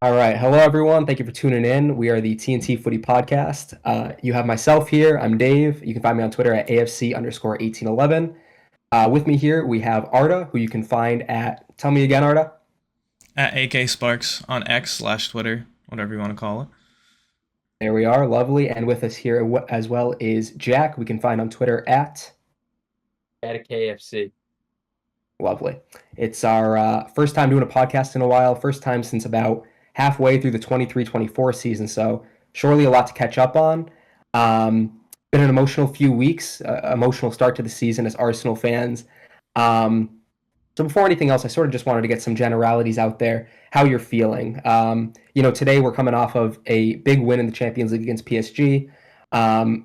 All right. Hello, everyone. Thank you for tuning in. We are the TNT Footy Podcast. You have myself here. I'm Dave. You can find me on Twitter at AFC_1811. With me here, we have Arda, who you can find at, tell me again, Arda. At AK Sparks on X/Twitter, whatever you want to call it. There we are. Lovely. And with us here as well is Jack. We can find on Twitter At a KFC. lovely. It's our first time doing a podcast in a while, first time since about halfway through the 23-24 season. So surely a lot to catch up on. Been an emotional few weeks, emotional start to the season as Arsenal fans. So before anything else, I sort of just wanted to get some generalities out there, how you're feeling. Today we're coming off of a big win in the Champions League against PSG.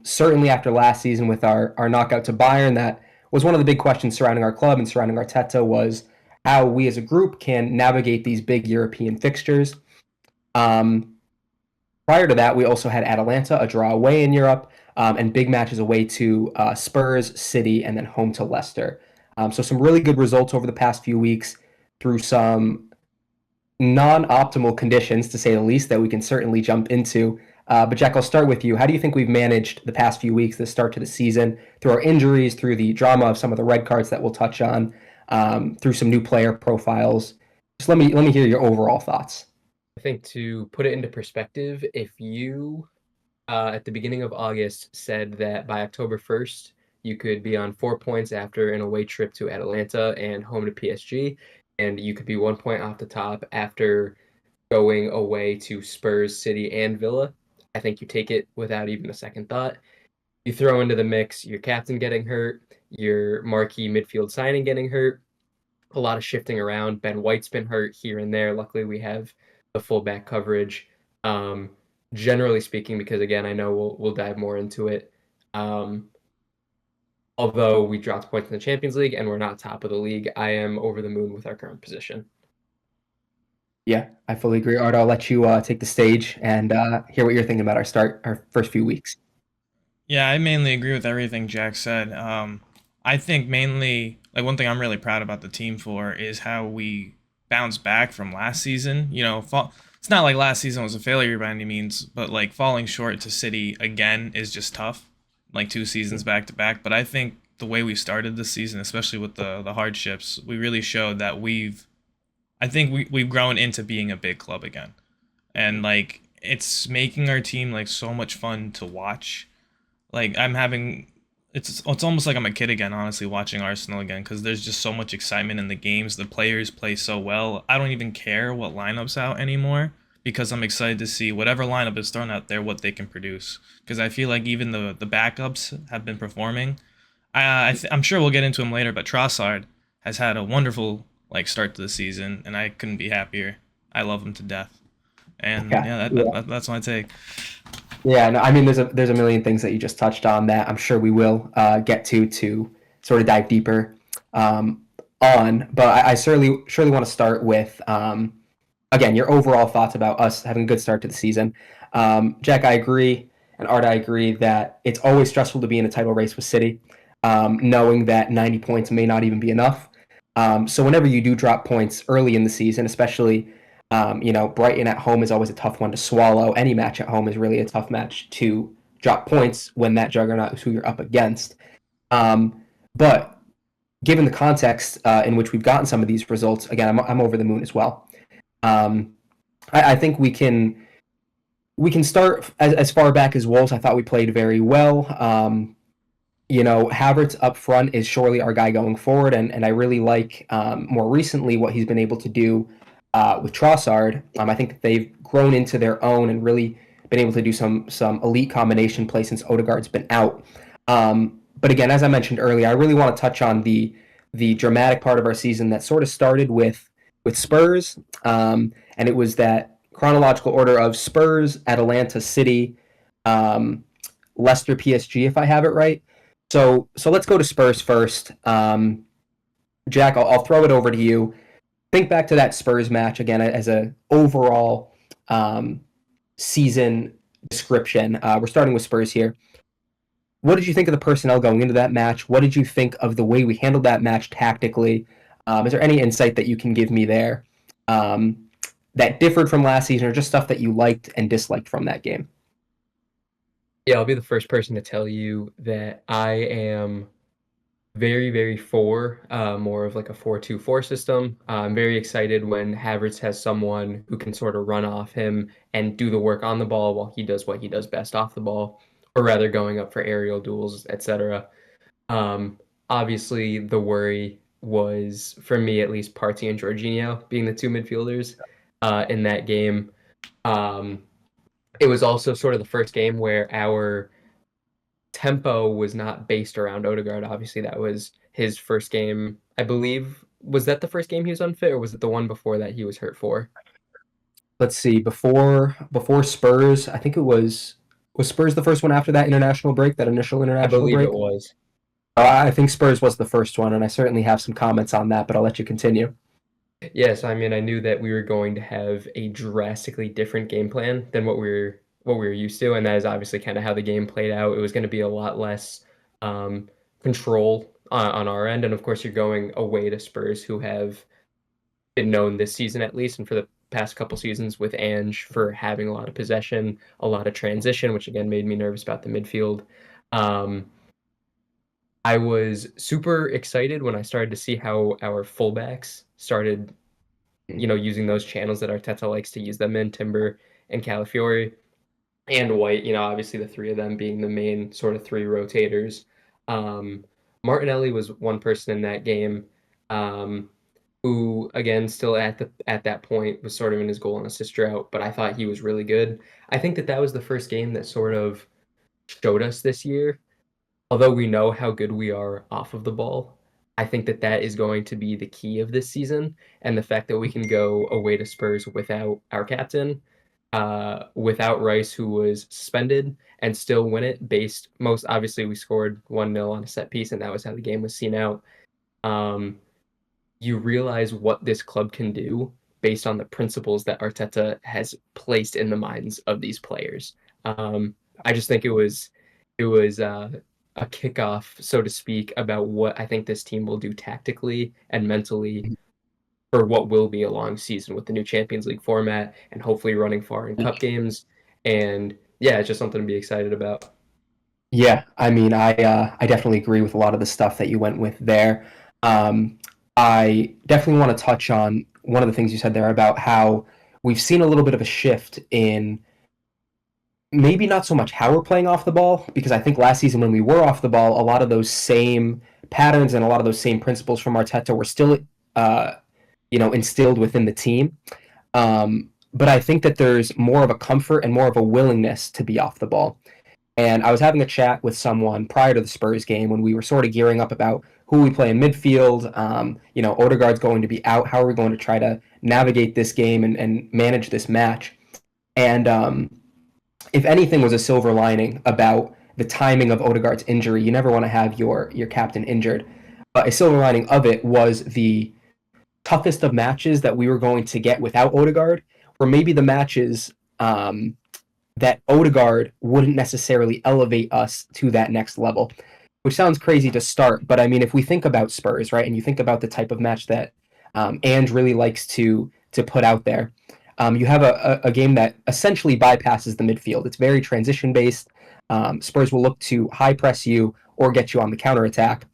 Certainly after last season with our knockout to Bayern, that was one of the big questions surrounding our club and surrounding Arteta was how we as a group can navigate these big European fixtures. Prior to that, we also had Atalanta, a draw away in Europe, and big matches away to Spurs, City, and then home to Leicester. So some really good results over the past few weeks through some non-optimal conditions, to say the least, that we can certainly jump into. But Jack, I'll start with you. How do you think we've managed the past few weeks, the start to the season, through our injuries, through the drama of some of the red cards that we'll touch on, through some new player profiles? Just let me hear your overall thoughts. I think to put it into perspective, if you at the beginning of August said that by October 1st, you could be on 4 points after an away trip to Atalanta and home to PSG, and you could be 1 point off the top after going away to Spurs, City, and Villa, I think you take it without even a second thought. You throw into the mix your captain getting hurt, your marquee midfield signing getting hurt, a lot of shifting around. Ben White's been hurt here and there. Luckily, we have the fullback coverage. Generally speaking, because again, I know we'll dive more into it. Although we dropped points in the Champions League and we're not top of the league, I am over the moon with our current position. Yeah, I fully agree. Art, I'll let you take the stage and hear what you're thinking about our first few weeks. Yeah, I mainly agree with everything Jack said. I think mainly, like one thing I'm really proud about the team for is how we bounced back from last season. It's not like last season was a failure by any means, but like falling short to City again is just tough, like 2 seasons back to back. But I think the way we started this season, especially with the hardships, we really showed that we've grown into being a big club again, and like it's making our team like so much fun to watch. Like it's almost like I'm a kid again, honestly, watching Arsenal again because there's just so much excitement in the games. The players play so well. I don't even care what lineup's out anymore because I'm excited to see whatever lineup is thrown out there what they can produce. Because I feel like even the backups have been performing. I'm sure we'll get into him later, but Trossard has had a wonderful like start to the season, and I couldn't be happier. I love him to death, and Yeah, yeah, yeah. that's my take. Yeah, no, I mean, there's a million things that you just touched on that I'm sure we will get to sort of dive deeper on. But I surely want to start with again your overall thoughts about us having a good start to the season. Jack, I agree, and Art, I agree that it's always stressful to be in a title race with City, knowing that 90 points may not even be enough. So whenever you do drop points early in the season, especially Brighton at home is always a tough one to swallow. Any match at home is really a tough match to drop points when that juggernaut is who you're up against. But given the context in which we've gotten some of these results, again, I'm over the moon as well. I think we can start as far back as Wolves. I thought we played very well. Havertz up front is surely our guy going forward, and I really like more recently what he's been able to do with Trossard. I think that they've grown into their own and really been able to do some elite combination play since Odegaard's been out. But again, as I mentioned earlier, I really want to touch on the dramatic part of our season that sort of started with Spurs, and it was that chronological order of Spurs, Atalanta, City, Leicester, PSG, if I have it right. So let's go to Spurs first. Jack, I'll throw it over to you. Think back to that Spurs match again as a overall season description. We're starting with Spurs here. What did you think of the personnel going into that match? What did you think of the way we handled that match tactically? Is there any insight that you can give me there? that differed from last season, or just stuff that you liked and disliked from that game? Yeah, I'll be the first person to tell you that I am very, very for more of like a 4-2-4 system. I'm very excited when Havertz has someone who can sort of run off him and do the work on the ball while he does what he does best off the ball, or rather going up for aerial duels, etc. Um, Obviously, the worry was, for me at least, Partey and Jorginho being the two midfielders in that game. Um, it was also sort of the first game where our tempo was not based around Odegaard. Obviously, that was his first game. I believe, was that the first game he was unfit, or was it the one before that he was hurt for? Let's see. Before Spurs, I think it was Spurs the first one after that international break, that initial I international believe it break. was. I think Spurs was the first one, and I certainly have some comments on that, but I'll let you continue. Yes, I mean, I knew that we were going to have a drastically different game plan than what we were used to, and that is obviously kind of how the game played out. It was going to be a lot less um, control on our end, and of course, you're going away to Spurs, who have been known this season at least, and for the past couple seasons with Ange for having a lot of possession, a lot of transition, which again made me nervous about the midfield. Um, I was super excited when I started to see how our fullbacks started, using those channels that Arteta likes to use them in, Timber and Calafiori and White, obviously the three of them being the main sort of three rotators. Martinelli was one person in that game, who again still at that point was sort of in his goal and assist drought, but I thought he was really good. I think that was the first game that sort of showed us this year, although we know how good we are off of the ball. I think that is going to be the key of this season, and the fact that we can go away to Spurs without our captain, without Rice, who was suspended, and still win it. Based most obviously, we scored 1-0 on a set piece, and that was how the game was seen out. Um, you realize what this club can do based on the principles that Arteta has placed in the minds of these players. I just think it was a kickoff, so to speak, about what I think this team will do tactically and mentally for what will be a long season with the new Champions League format and hopefully running far in cup games. And yeah, it's just something to be excited about. Yeah, I mean, I definitely agree with a lot of the stuff that you went with there. Um, I definitely want to touch on one of the things you said there about how we've seen a little bit of a shift in maybe not so much how we're playing off the ball, because I think last season when we were off the ball, a lot of those same patterns and a lot of those same principles from Arteta were still, instilled within the team. But I think that there's more of a comfort and more of a willingness to be off the ball. And I was having a chat with someone prior to the Spurs game when we were sort of gearing up about who we play in midfield. Odegaard's going to be out. How are we going to try to navigate this game and manage this match? And if anything was a silver lining about the timing of Odegaard's injury, you never want to have your captain injured. But a silver lining of it was the toughest of matches that we were going to get without Odegaard, or maybe the matches that Odegaard wouldn't necessarily elevate us to that next level, which sounds crazy to start. But I mean, if we think about Spurs, right, and you think about the type of match that Ange really likes to put out there, you have a game that essentially bypasses the midfield. It's very transition based. Spurs will look to high press you or get you on the counterattack.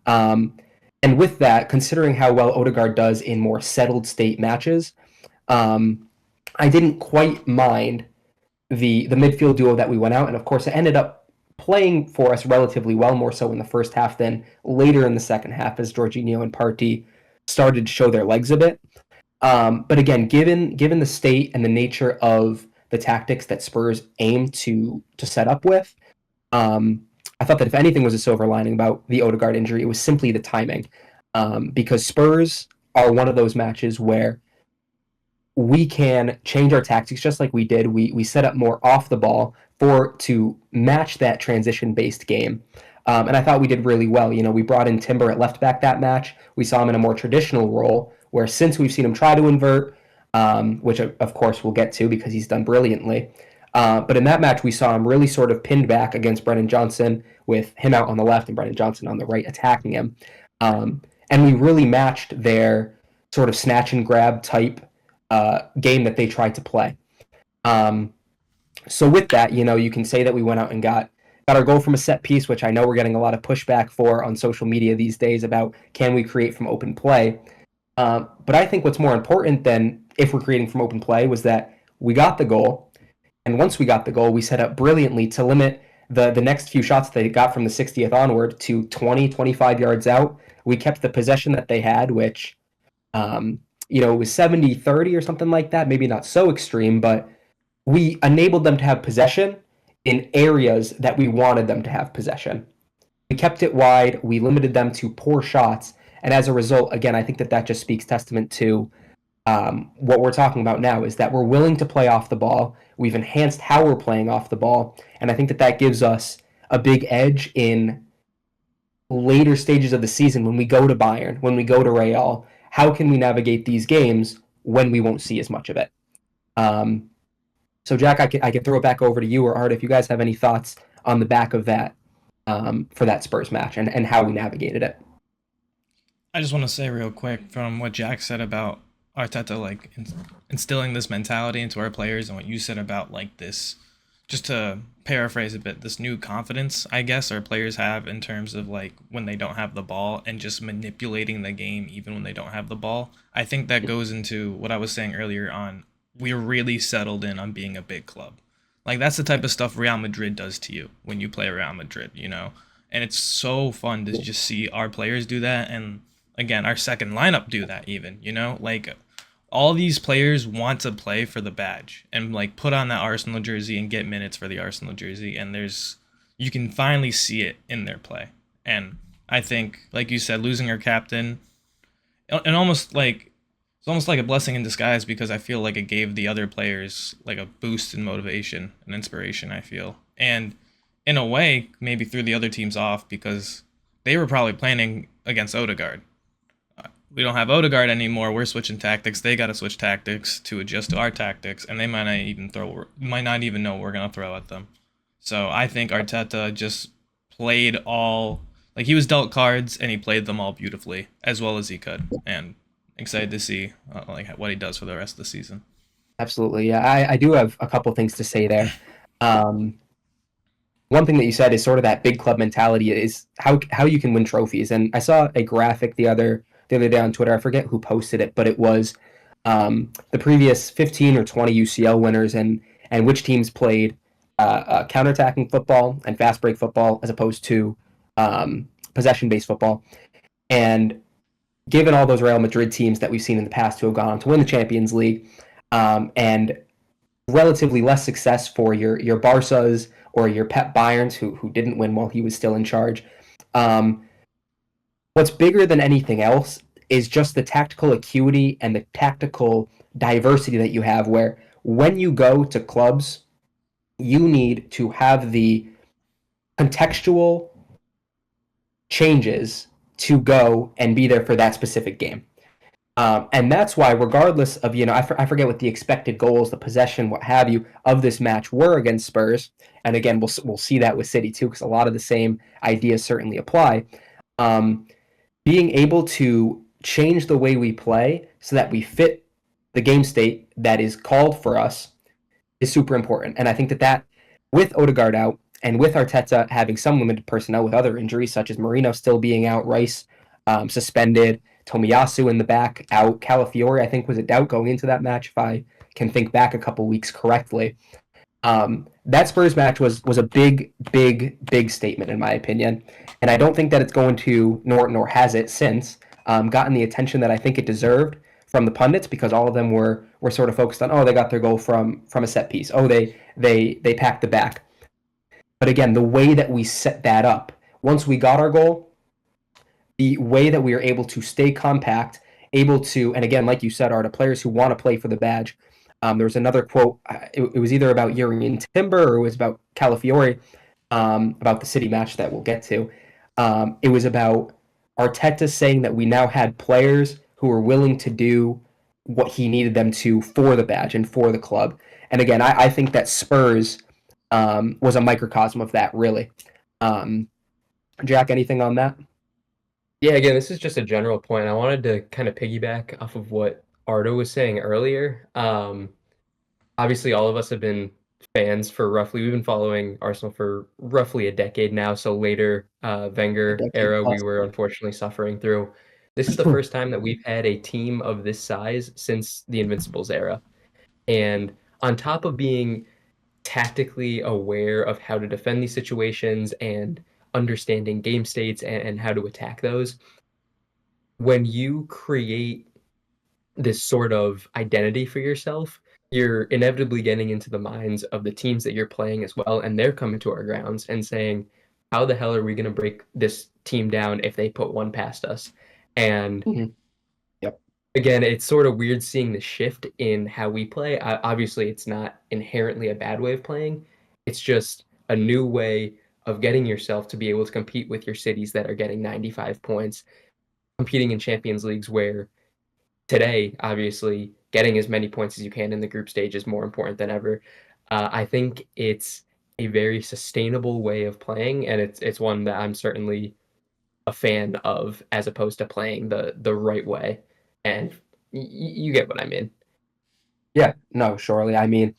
And with that, considering how well Odegaard does in more settled state matches, I didn't quite mind the midfield duo that we went out, and of course it ended up playing for us relatively well, more so in the first half than later in the second half as Jorginho and Partey started to show their legs a bit. But again, given the state and the nature of the tactics that Spurs aim to set up with, I thought that if anything was a silver lining about the Odegaard injury, it was simply the timing, because Spurs are one of those matches where we can change our tactics just like we did. We set up more off the ball to match that transition based game. And I thought we did really well. We brought in Timber at left back that match. We saw him in a more traditional role, where since we've seen him try to invert, which of course we'll get to because he's done brilliantly. But in that match, we saw him really sort of pinned back against Brennan Johnson, with him out on the left and Brennan Johnson on the right attacking him. And we really matched their sort of snatch and grab type game that they tried to play. Um, so with that, you can say that we went out and got our goal from a set piece, which I know we're getting a lot of pushback for on social media these days about can we create from open play. But I think what's more important than if we're creating from open play was that we got the goal. And once we got the goal, we set up brilliantly to limit the next few shots they got from the 60th onward to 20, 25 yards out. We kept the possession that they had, which, it was 70-30 or something like that. Maybe not so extreme, but we enabled them to have possession in areas that we wanted them to have possession. We kept it wide. We limited them to poor shots. And as a result, again, I think that just speaks testament to what we're talking about now is that we're willing to play off the ball. We've enhanced how we're playing off the ball. And I think that gives us a big edge in later stages of the season when we go to Bayern, when we go to Real. How can we navigate these games when we won't see as much of it? So, Jack, I could throw it back over to you or Art if you guys have any thoughts on the back of that for that Spurs match and how we navigated it. I just want to say real quick from what Jack said about Arteta, like instilling this mentality into our players, and what you said about like this, just to paraphrase a bit, this new confidence, I guess, our players have in terms of like when they don't have the ball and just manipulating the game even when they don't have the ball. I think that goes into what I was saying earlier on. We're really settled in on being a big club. Like that's the type of stuff Real Madrid does to you when you play Real Madrid, And it's so fun to just see our players do that, and again, our second lineup do that even, Like all these players want to play for the badge and like put on that Arsenal jersey and get minutes for the Arsenal jersey, and you can finally see it in their play. And I think, like you said, losing our captain, and it's almost like a blessing in disguise, because I feel like it gave the other players like a boost in motivation and inspiration, I feel. And in a way, maybe threw the other teams off because they were probably planning against Odegaard. We don't have Odegaard anymore. We're switching tactics. They got to switch tactics to adjust to our tactics, and they might not even know we're gonna throw at them. So I think Arteta just played all, like, he was dealt cards and he played them all beautifully as well as he could, and excited to see like what he does for the rest of the season. Absolutely. Yeah, I do have a couple things to say there. One thing that you said is sort of that big club mentality is how you can win trophies. And I saw a graphic the other day on Twitter. I forget who posted it, but it was the previous 15 or 20 UCL winners and which teams played counterattacking football and fast break football as opposed to possession-based football. And given all those Real Madrid teams that we've seen in the past who have gone on to win the Champions League, and relatively less success for your Barças or your Pep Bayerns who didn't win while he was still in charge. What's bigger than anything else is just the tactical acuity and the tactical diversity that you have, where when you go to clubs, you need to have the contextual changes to go and be there for that specific game. And that's why, regardless of, I forget what the expected goals, the possession, what have you, of this match were against Spurs. And again, we'll see that with City too, because a lot of the same ideas certainly apply. Being able to change the way we play so that we fit the game state that is called for us is super important. And I think that with Odegaard out and with Arteta having some limited personnel with other injuries, such as Marino still being out, Rice suspended, Tomiyasu in the back out, Calafiori I think was a doubt going into that match if I can think back a couple weeks correctly. That Spurs match was a big statement in my opinion, and I don't think that it's going to nor has it since gotten the attention that I think it deserved from the pundits, because all of them were sort of focused on, they got their goal from a set piece, they packed the back. But again, the way that we set that up, once we got our goal, the way that we are able to stay compact, able to, and again, like you said, are the players who want to play for the badge. There was another quote, it was either about Jurgen Timber or it was about Calafiori, about the City match that we'll get to. It was about Arteta saying that we now had players who were willing to do what he needed them to for the badge and for the club. And again, I think that Spurs was a microcosm of that, really. Jack, anything on that? Yeah, again, this is just a general point. I wanted to kind of piggyback off of what Ardo was saying earlier, obviously all of us have been fans for we've been following Arsenal for roughly a decade now. So later A Wenger decade era, we plus. were unfortunately suffering through. This is the first time that we've had a team of this size since the Invincibles era. And on top of being tactically aware of how to defend these situations and understanding game states and how to attack those, when you create this sort of identity for yourself, you're inevitably getting into the minds of the teams that you're playing as well, and they're coming to our grounds and saying, "How the hell are we going to break this team down if they put one past us?" And Mhm. Yep. again, it's sort of weird seeing the shift in how we play. Obviously, it's not inherently a bad way of playing. It's just a new way of getting yourself to be able to compete with your cities that are getting 95 points, competing in Champions Leagues where today, obviously, getting as many points as you can in the group stage is more important than ever. I think it's a very sustainable way of playing, and it's one that I'm certainly a fan of, as opposed to playing the right way. And you get what I mean. Yeah, no, surely. I mean,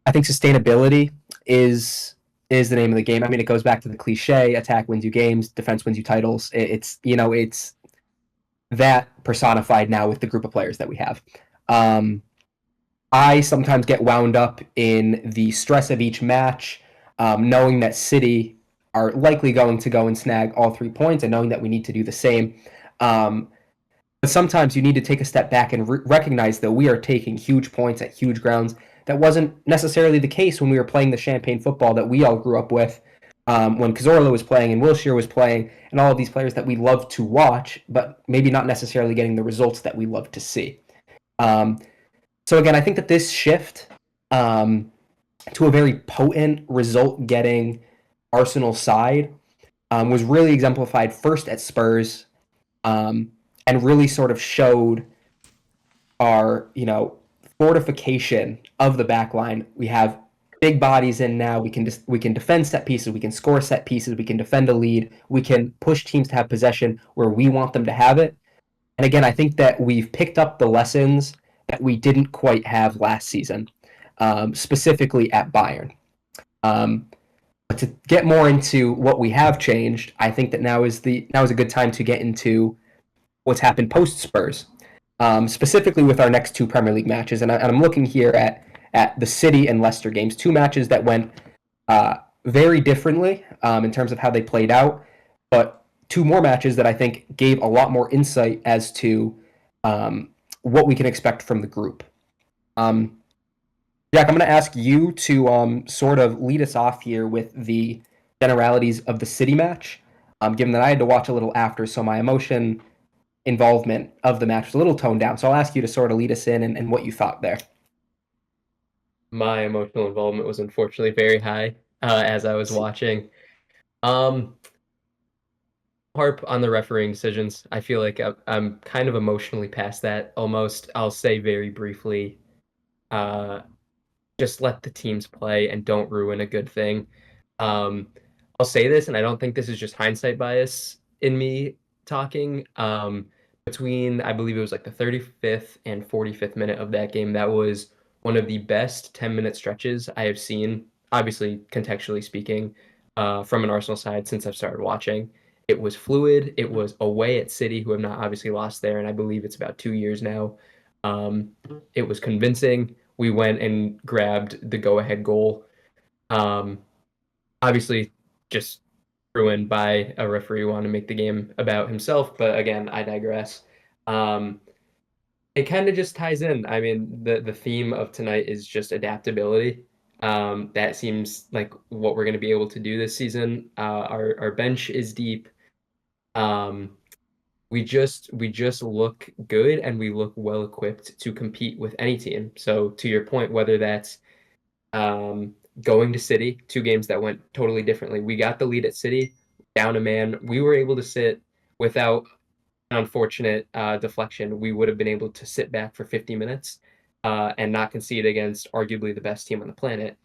I think sustainability is is the name of the game. I mean, it goes back to the cliche: attack wins you games, defense wins you titles. It's it's that personified now with the group of players that we have. Um, I sometimes get wound up in the stress of each match, knowing that City are likely going to go and snag all 3 points, and knowing that we need to do the same. Um, but sometimes you need to take a step back and recognize that we are taking huge points at huge grounds. That wasn't necessarily the case when we were playing the champagne football that we all grew up with, when Cazorla was playing and Wilshere was playing, and all of these players that we love to watch, but maybe not necessarily getting the results that we love to see. Um, so again, I think that this shift um, to a very potent result-getting Arsenal side was really exemplified first at Spurs, um, and really sort of showed our fortification of the back line. We have big bodies in now. We can defend set pieces. We can score set pieces. We can defend a lead. We can push teams to have possession where we want them to have it. And again, I think that we've picked up the lessons that we didn't quite have last season, specifically at Bayern. But to get more into what we have changed, I think that now is a good time to get into what's happened post Spurs, specifically with our next two Premier League matches. And I'm looking here at the City and Leicester games, two matches that went very differently in terms of how they played out, but two more matches that I think gave a lot more insight as to what we can expect from the group. Um, Jack, I'm going to ask you to sort of lead us off here with the generalities of the City match, given that I had to watch a little after, so my emotion involvement of the match was a little toned down. So I'll ask you to sort of lead us in and what you thought there. My emotional involvement was unfortunately very high as I was watching. Um, Harp on the refereeing decisions. I feel like I'm kind of emotionally past that almost. I'll say very briefly, uh, just let the teams play and don't ruin a good thing. Um, I'll say this, and I don't think this is just hindsight bias in me talking. Between, I believe it was like the 35th and 45th minute of that game, that was one of the best 10-minute stretches I have seen, obviously, contextually speaking, from an Arsenal side since I've started watching. It was fluid. It was away at City, who have not obviously lost there, and I believe it's about 2 years now. Um, it was convincing. We went and grabbed the go-ahead goal. Um, Obviously, just ruined by a referee who wanted to make the game about himself. But again, I digress. Um, it kind of just ties in. I mean, the theme of tonight is just adaptability. That seems like what we're going to be able to do this season. Our bench is deep. Um, we just look good and we look well equipped to compete with any team. So to your point, whether that's going to City, two games that went totally differently. We got the lead at City, down a man. We were able to sit without an unfortunate deflection. We would have been able to sit back for 50 minutes and not concede against arguably the best team on the planet.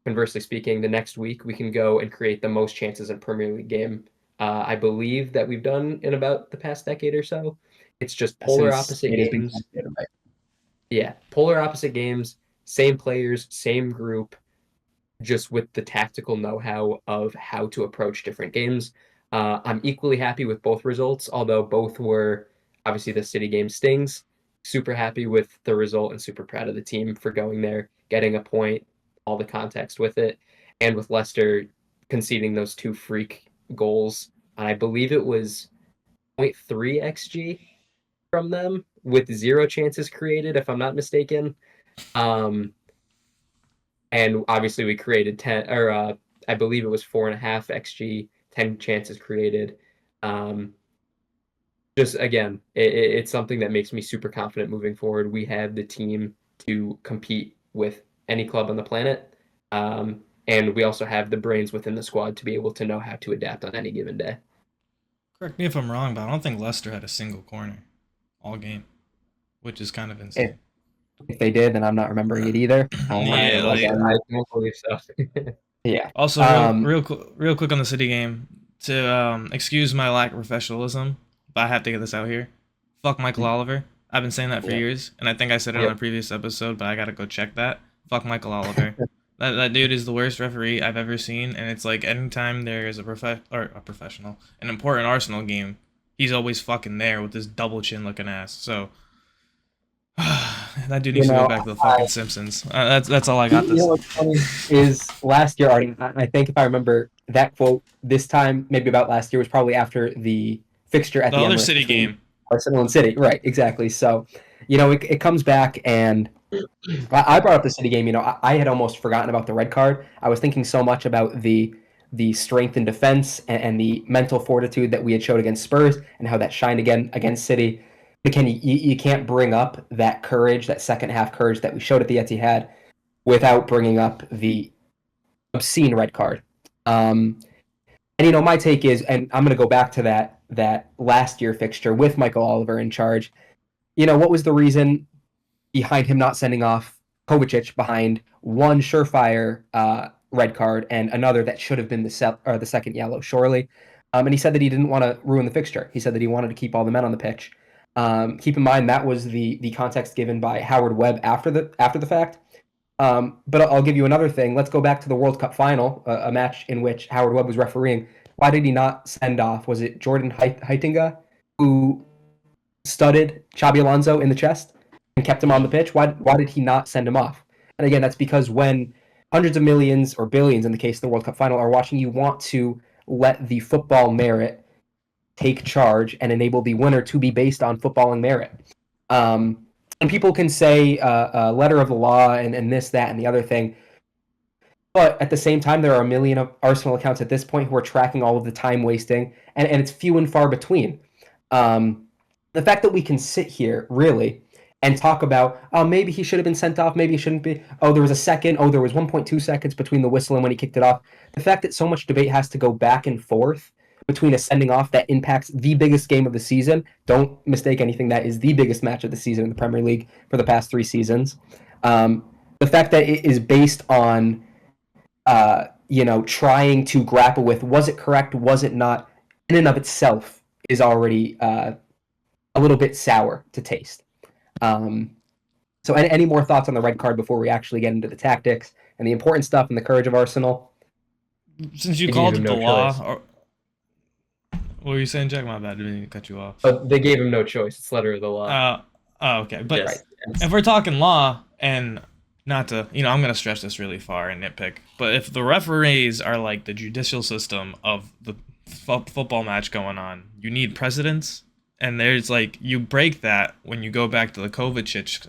Conversely speaking, the next week we can go and create the most chances in Premier League game. I believe that we've done in about the past decade or so. It's just polar Since opposite it has been games. Yeah, polar opposite games, same players, same group, just with the tactical know-how of how to approach different games. I'm equally happy with both results, although both were obviously the City game stings. Super happy with the result and super proud of the team for going there, getting a point, all the context with it, and with Leicester conceding those two freak goals. I believe it was zero point 0.3 xG from them with zero chances created, if I'm not mistaken. Um, and obviously we created 10, or I believe it was 4.5 xG, 10 chances created. Um, just again, it's something that makes me super confident moving forward. We have the team to compete with any club on the planet. And we also have the brains within the squad to be able to know how to adapt on any given day. Correct me if I'm wrong, but I don't think Leicester had a single corner all game, which is kind of If, insane. if they did, then I'm not remembering it either. Yeah, like Again, I don't believe so. yeah. also real quick on the City game to excuse my lack of professionalism, but I have to get this out here. Fuck Michael Oliver. I've been saying that for Yeah. years, and I think I said it on a Yep. previous episode, but I gotta go check that. Fuck Michael Oliver. That dude is the worst referee I've ever seen, and it's like anytime there is a professional, an important Arsenal game, he's always fucking there with this double chin looking ass. So that dude You needs to go know, back to the fucking Simpsons. That's all I got you to know say. what's funny is last year, Artie, I think if I remember that quote this time, maybe about last year, was probably after the fixture at The the other Emirates City between game. Arsenal and City. Right, exactly. So, it comes back, and I brought up the City game. I had almost forgotten about the red card. I was thinking so much about the strength in defense and the mental fortitude that we had showed against Spurs and how that shined again against City. Again, you can't bring up that courage, that second half courage that we showed at the Etihad without bringing up the obscene red card. And my take is, and I'm going to go back to that last year fixture with Michael Oliver in charge. What was the reason behind him not sending off Kovacic behind one surefire red card and another that should have been the second yellow, surely? And he said that he didn't want to ruin the fixture. He said that he wanted to keep all the men on the pitch. Keep in mind that was the context given by Howard Webb after the fact. But I'll give you another thing. Let's go back to the World Cup final, a match in which Howard Webb was refereeing. Why did he not send off? Was it Jordan Heitinga who studded Xabi Alonso in the chest and kept him on the pitch? Why did he not send him off? And again, that's because when hundreds of millions or billions, in the case of the World Cup final, are watching, you want to let the football merit take charge and enable the winner to be based on footballing merit. And people can say letter of the law and this, that, and the other thing. But at the same time, there are a million of Arsenal accounts at this point who are tracking all of the time wasting, and it's few and far between. The fact that we can sit here, really, and talk about, oh, maybe he should have been sent off, maybe he shouldn't be. Oh, there was a second. Oh, there was 1.2 seconds between the whistle and when he kicked it off. The fact that so much debate has to go back and forth between a sending off that impacts the biggest game of the season. Don't mistake anything. That is the biggest match of the season in the Premier League for the past 3 seasons. The fact that it is based on, trying to grapple with, was it correct, was it not, in and of itself is already a little bit sour to taste. So any more thoughts on the red card before we actually get into the tactics and the important stuff and the courage of Arsenal? Since you They called gave it him the no law, choice. or what were you saying, Jack? My bad, I didn't mean to cut you off. But they gave him no choice. It's letter of the law. Okay, but Just, if we're talking law, and not to, I'm gonna stretch this really far and nitpick, but if the referees are like the judicial system of the football match going on, you need precedents, and there's like you break that when you go back to the Kovacic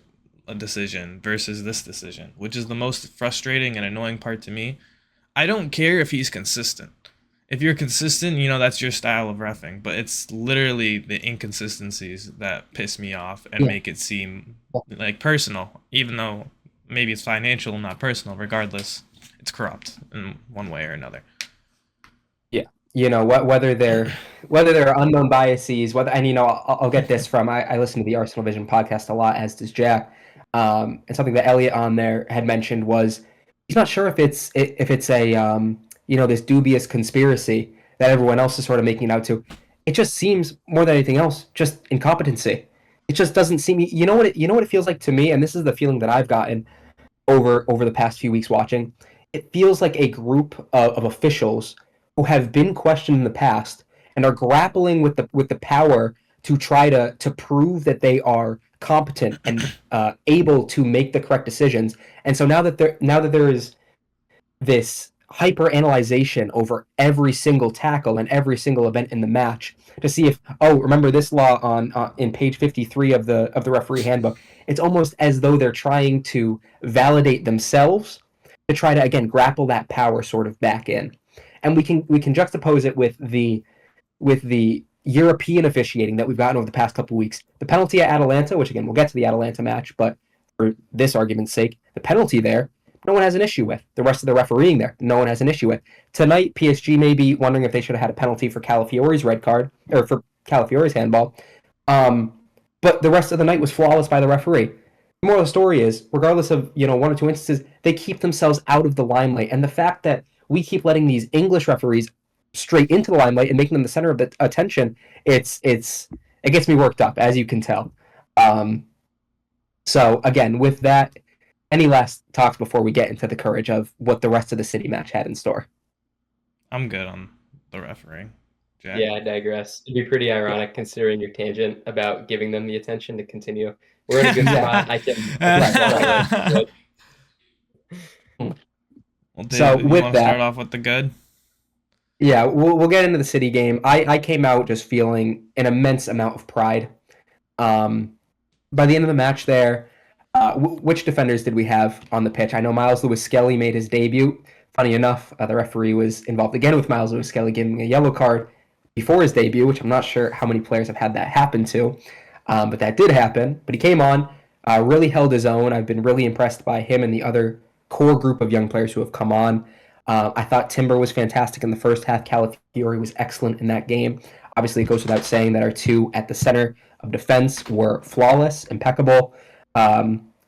decision versus this decision, which is the most frustrating and annoying part to me. I don't care if he's consistent. If you're consistent, that's your style of reffing. But it's literally the inconsistencies that piss me off and make it seem like personal, even though maybe it's financial and not personal. Regardless, it's corrupt in one way or another. Yeah, whether there are unknown biases, and I'll get this from I listen to the Arsenal Vision podcast a lot, as does Jack. And something that Elliot on there had mentioned was he's not sure if it's a this dubious conspiracy that everyone else is sort of making it out to. It just seems more than anything else just incompetency. it just doesn't seem. You know what it feels like to me, and this is the feeling that I've gotten over the past few weeks watching. It feels like a group of officials who have been questioned in the past and are grappling with the power to try to prove that they are competent and able to make the correct decisions. And so now that there is this hyper analyzation over every single tackle and every single event in the match to see if, oh, remember this law on in page 53 of the referee handbook. It's almost as though they're trying to validate themselves to try to again grapple that power sort of back in. And we can juxtapose it with the European officiating that we've gotten over the past couple of weeks. The penalty at Atalanta, which again we'll get to the Atalanta match, but for this argument's sake, the penalty there, no one has an issue with. The rest of the refereeing there, no one has an issue with. Tonight, PSG may be wondering if they should have had a penalty for Calafiori's red card or for Calafiori's handball. Um, but the rest of the night was flawless by the referee. The moral of the story is, regardless of one or two instances, they keep themselves out of the limelight, and the fact that we keep letting these English referees straight into the limelight and making them the center of the attention, it gets me worked up, as you can tell. Um, so again, with that, any last talks before we get into the courage of what the rest of the City match had in store? I'm good on the refereeing. Jack. Yeah, I digress. It'd be pretty Yeah. ironic considering your tangent about giving them the attention to continue. We're in a good Yeah. spot. I can follow it. Well, So David, you with want to start that, off with the good? yeah, we'll get into the City game. I came out just feeling an immense amount of pride. Um, by the end of the match there, which defenders did we have on the pitch? I know Miles Lewis Skelly made his debut. Funny enough, the referee was involved again with Miles Lewis Skelly giving a yellow card before his debut, which I'm not sure how many players have had that happen to, but that did happen. But he came on, really held his own. I've been really impressed by him and the other core group of young players who have come on. I thought Timber was fantastic in the first half. Calafiori was excellent in that game. Obviously, it goes without saying that our two at the center of defense were flawless, impeccable,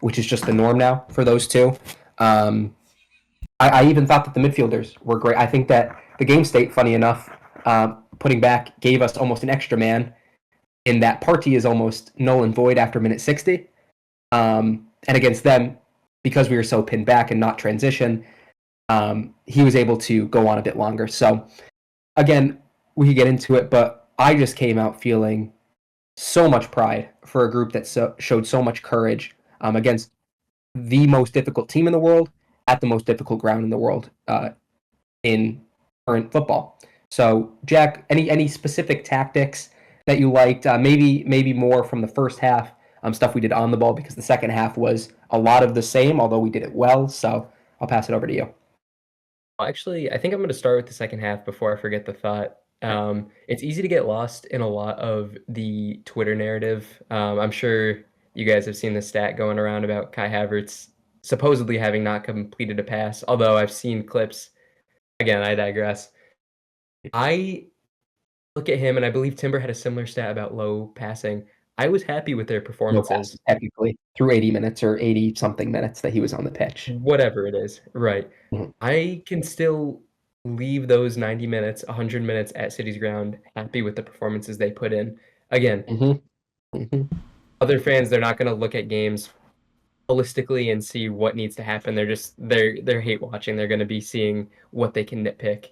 which is just the norm now for those two. Um, I even thought that the midfielders were great. I think that the game state, funny enough, putting back gave us almost an extra man in that Partey is almost null and void after minute 60. And against them, because we were so pinned back and not transition, he was able to go on a bit longer. So again, we could get into it, but I just came out feeling so much pride for a group that showed so much courage against the most difficult team in the world at the most difficult ground in the world in current football. So, Jack, any specific tactics that you liked? Maybe more from the first half stuff we did on the ball, because the second half was a lot of the same, although we did it well. So I'll pass it over to you. Actually, I think I'm going to start with the second half before I forget the thought. It's easy to get lost in a lot of the Twitter narrative. I'm sure you guys have seen the stat going around about Kai Havertz supposedly having not completed a pass, although I've seen clips. Again, I digress. I look at him, and I believe Timber had a similar stat about low passing. I was happy with their No performances. passes, technically, through 80 minutes or 80 something minutes that he was on the pitch. Whatever it is, right. Mhm. I can still leave those 90 minutes, 100 minutes at City's ground happy with the performances they put in. Again, Mhm. Mhm. other fans, they're not gonna look at games holistically and see what needs to happen. They're hate watching. They're gonna be seeing what they can nitpick.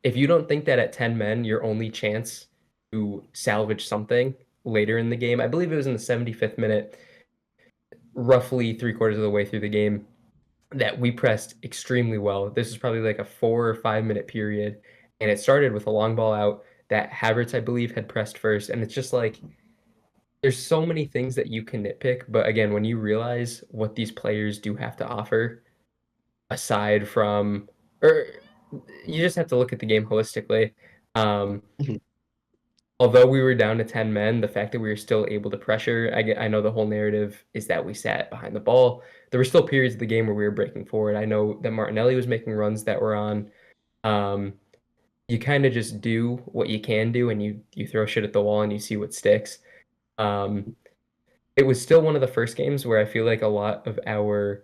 If you don't think that at 10 men, your only chance to salvage something later in the game, I believe it was in the 75th minute, roughly three-quarters of the way through the game, that we pressed extremely well. This is probably like a 4 or 5 minute period, and it started with a long ball out that Havertz, I believe, had pressed first, and it's just like there's so many things that you can nitpick, but again, when you realize what these players do have to offer, aside from, or you just have to look at the game holistically. Um, Mhm. Although we were down to 10 men, the fact that we were still able to pressure, I know the whole narrative is that we sat behind the ball. There were still periods of the game where we were breaking forward. I know that Martinelli was making runs that were on. Um, you kind of just do what you can do, and you throw shit at the wall and you see what sticks. Um, it was still one of the first games where I feel like a lot of our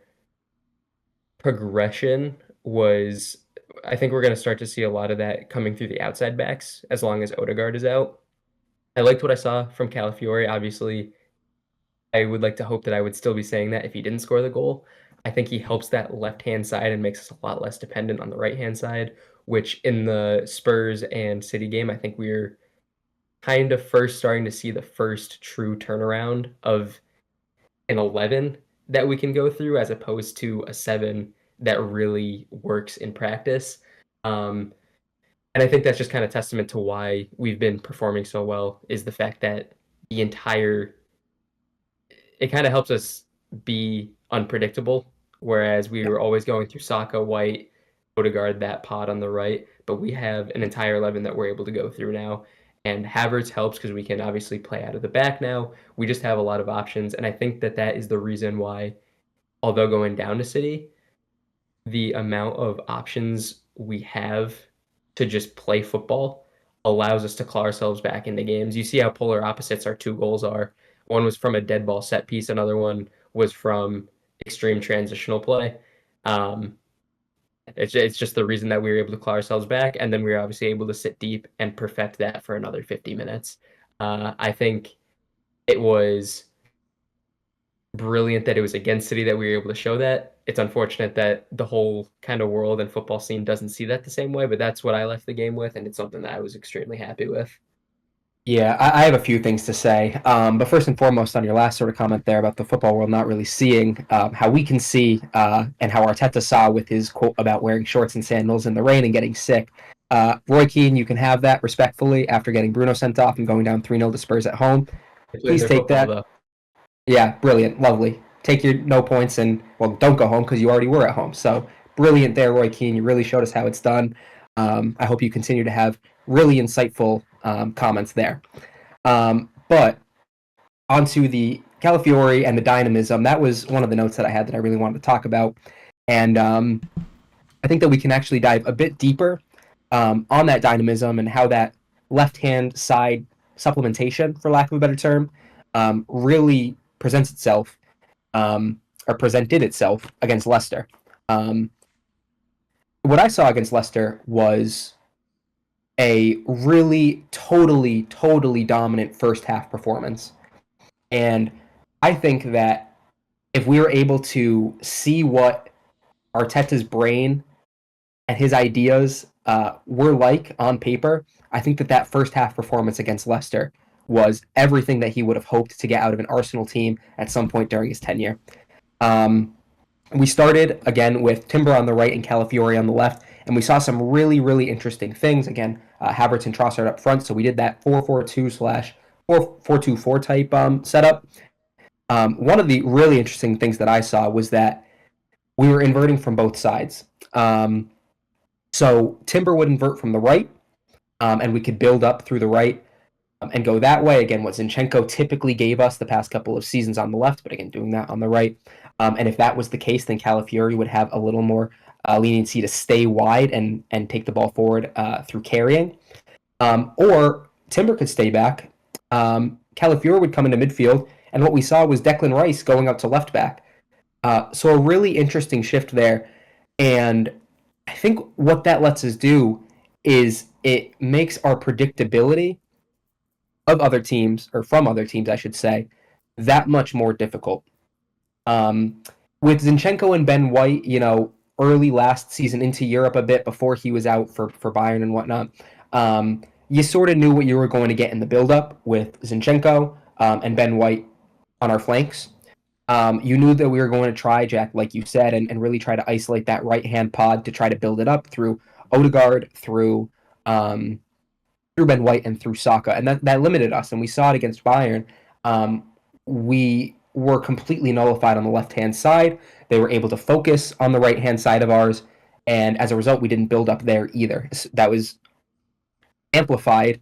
progression was. I think we're going to start to see a lot of that coming through the outside backs as long as Odegaard is out. I liked what I saw from Calafiore. Obviously, I would like to hope that I would still be saying that if he didn't score the goal. I think he helps that left-hand side and makes us a lot less dependent on the right-hand side, which in the Spurs and City game, I think we're kind of first starting to see the first true turnaround of an 11 that we can go through as opposed to a 7 that really works in practice. Um, and I think that's just kind of testament to why we've been performing so well is the fact that the entire it kind of helps us be unpredictable. Whereas we Yeah. were always going through Saka, White, Odegaard, that pod on the right, but we have an entire 11 that we're able to go through now. And Havertz helps because we can obviously play out of the back now. We just have a lot of options, and I think that that is the reason why, although going down to City, the amount of options we have to just play football allows us to claw ourselves back into games. You see how polar opposites our two goals are. One was from a dead ball set piece, another one was from extreme transitional play. Um, it's just the reason that we were able to claw ourselves back, and then we were obviously able to sit deep and perfect that for another 50 minutes. I think it was brilliant that it was against City that we were able to show that. It's unfortunate that the whole kind of world and football scene doesn't see that the same way, but that's what I left the game with, and it's something that I was extremely happy with. Yeah, I have a few things to say. But first and foremost, on your last sort of comment there about the football world not really seeing how we can see and how Arteta saw with his quote about wearing shorts and sandals in the rain and getting sick. Roy Keane, you can have that respectfully after getting Bruno sent off and going down 3-0 to Spurs at home. They played Please their take football, that. though. Yeah, brilliant, lovely. Take your no points and, well, don't go home because you already were at home. So brilliant there, Roy Keane. You really showed us how it's done. I hope you continue to have really insightful comments there. But onto the Calafiore and the dynamism, that was one of the notes that I had that I really wanted to talk about. And I think that we can actually dive a bit deeper on that dynamism and how that left-hand side supplementation, for lack of a better term, really presents itself or presented itself against Leicester. What I saw against Leicester was a really totally dominant first half performance. And I think that if we were able to see what Arteta's brain and his ideas were like on paper, I think that that first half performance against Leicester was everything that he would have hoped to get out of an Arsenal team at some point during his tenure. Um, we started again with Timber on the right and Calafiore on the left, and we saw some really interesting things. Again, Havertz and Trossard up front, so we did that 4-4-2 slash 4-4-2-4 type setup. One of the really interesting things that I saw was that we were inverting from both sides. So Timber would invert from the right, and we could build up through the right and go that way. Again, what Zinchenko typically gave us the past couple of seasons on the left, but again, doing that on the right. And if that was the case, then Calafiore would have a little more leniency to stay wide and take the ball forward through carrying. Or Timber could stay back. Calafiore would come into midfield, and what we saw was Declan Rice going up to left back. So a really interesting shift there. And I think what that lets us do is it makes our predictability of other teams, or from other teams, I should say, that much more difficult. Um, with Zinchenko and Ben White, early last season into Europe a bit before he was out for Bayern and whatnot, you sort of knew what you were going to get in the build-up with Zinchenko and Ben White on our flanks. You knew that we were going to try, Jack, like you said, and really try to isolate that right-hand pod to try to build it up through Odegaard, through Ben White, and through Saka. And that limited us, and we saw it against Bayern. We were completely nullified on the left-hand side. They were able to focus on the right-hand side of ours, and as a result, we didn't build up there either. That was amplified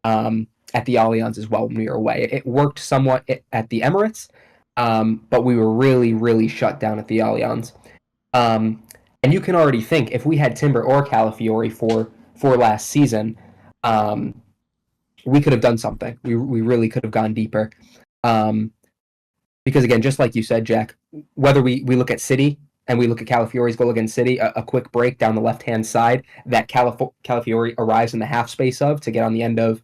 at the Allianz as well when we were away. It worked somewhat at the Emirates, but we were really shut down at the Allianz. And you can already think if we had Timber or Calafiore for last season, we could have done something. We really could have gone deeper. Because again, just like you said, Jack, whether we look at City and we look at Calafiore's goal against City, a quick break down the left-hand side that Calafiore arrives in the half space of to get on the end of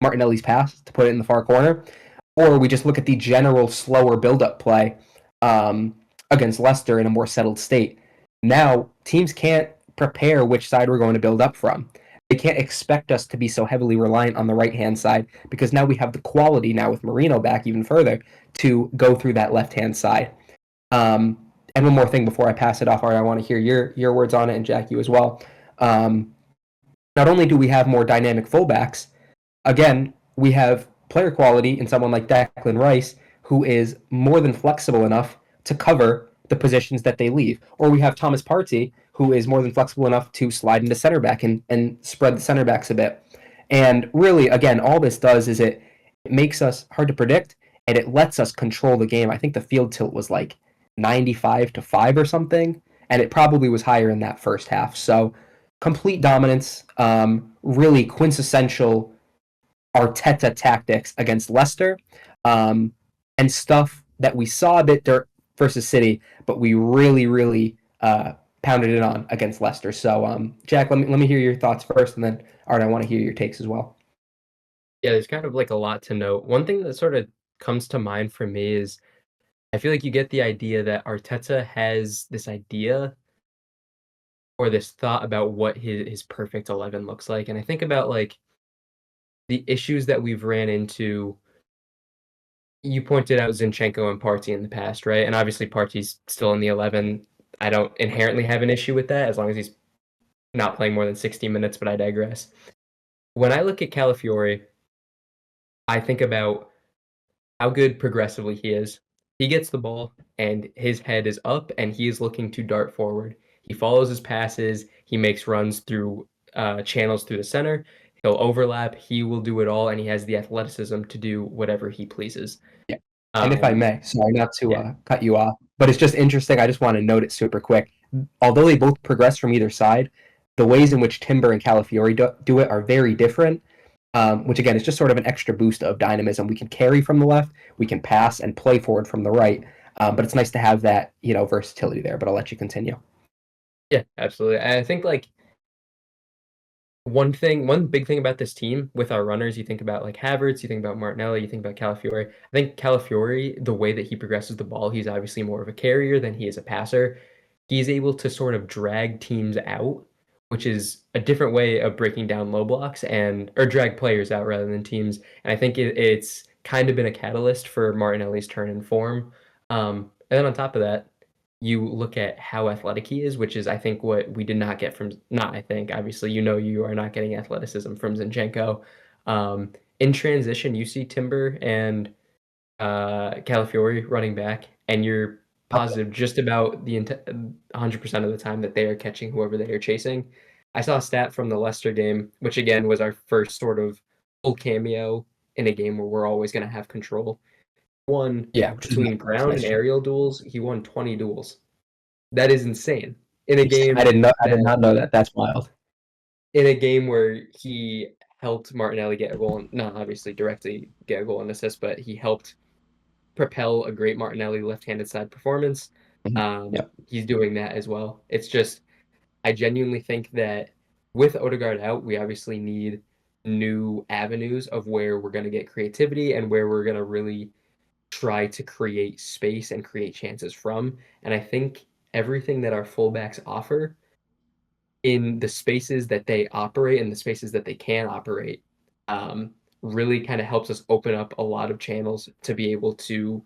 Martinelli's pass to put it in the far corner, or we just look at the general slower build-up play against Leicester in a more settled state. Now, teams can't prepare which side we're going to build up from. They can't expect us to be so heavily reliant on the right-hand side because now we have the quality now with Marino back even further to go through that left-hand side. And one more thing before I pass it off, Art, I want to hear your words on it, and Jack, you as well. Not only do we have more dynamic fullbacks, again, we have player quality in someone like Declan Rice, who is more than flexible enough to cover the positions that they leave. Or we have Thomas Partey, who is more than flexible enough to slide into center back and spread the center backs a bit. And really, again, all this does is it makes us hard to predict, and it lets us control the game. I think the field tilt was like 95-5 or something, and it probably was higher in that first half. So complete dominance, really quintessential Arteta tactics against Leicester, and stuff that we saw a bit versus City, but we really, really pounded it on against Leicester. So, Jack, let me hear your thoughts first, and then Art, I want to hear your takes as well. Yeah, there's kind of like a lot to note. One thing that sort of comes to mind for me is I feel like you get the idea that Arteta has this idea or this thought about what his perfect 11 looks like. And I think about like the issues that we've ran into. You pointed out Zinchenko and Partey in the past, right? And obviously Partey's still in the 11. I don't inherently have an issue with that as long as he's not playing more than 60 minutes, but I digress. When I look at Calafiori, I think about how good progressively he is. He gets the ball and his head is up and he is looking to dart forward. He follows his passes. He makes runs through channels through the center. He'll overlap. He will do it all, and he has the athleticism to do whatever he pleases. Yeah. And if I may, sorry not to cut you off, but it's just interesting. I just want to note it super quick. Although they both progress from either side, the ways in which Timber and Calafiori do it are very different. Which again is just sort of an extra boost of dynamism. We can carry from the left, we can pass and play forward from the right. But it's nice to have that, versatility there. But I'll let you continue. Yeah, absolutely. I think like one big thing about this team with our runners, you think about like Havertz, you think about Martinelli, you think about Calafiori. I think Calafiori, the way that he progresses the ball, he's obviously more of a carrier than he is a passer. He's able to sort of drag teams out, which is a different way of breaking down low blocks or drag players out rather than teams. And I think it's kind of been a catalyst for Martinelli's turn in form. And then on top of that, you look at how athletic he is, which is, I think, what we did not get from, not I think, obviously, you are not getting athleticism from Zinchenko. In transition, you see Timber and Calafiori running back, and you're positive just about 100% of the time that they are catching whoever they are chasing. I saw a stat from the Leicester game, which again was our first sort of full cameo in a game where we're always going to have control. Between ground and aerial duels, he won 20 duels. That is insane. In a game, I did not know that. That's wild. In a game where he helped Martinelli get a goal, not obviously directly get a goal and assist, but he helped propel a great Martinelli left-handed side performance. He's doing that as well. It's just, I genuinely think that with Odegaard out, we obviously need new avenues of where we're going to get creativity and where we're going to really try to create space and create chances from. And I think everything that our fullbacks offer in the spaces that they operate and the spaces that they can operate really kind of helps us open up a lot of channels to be able to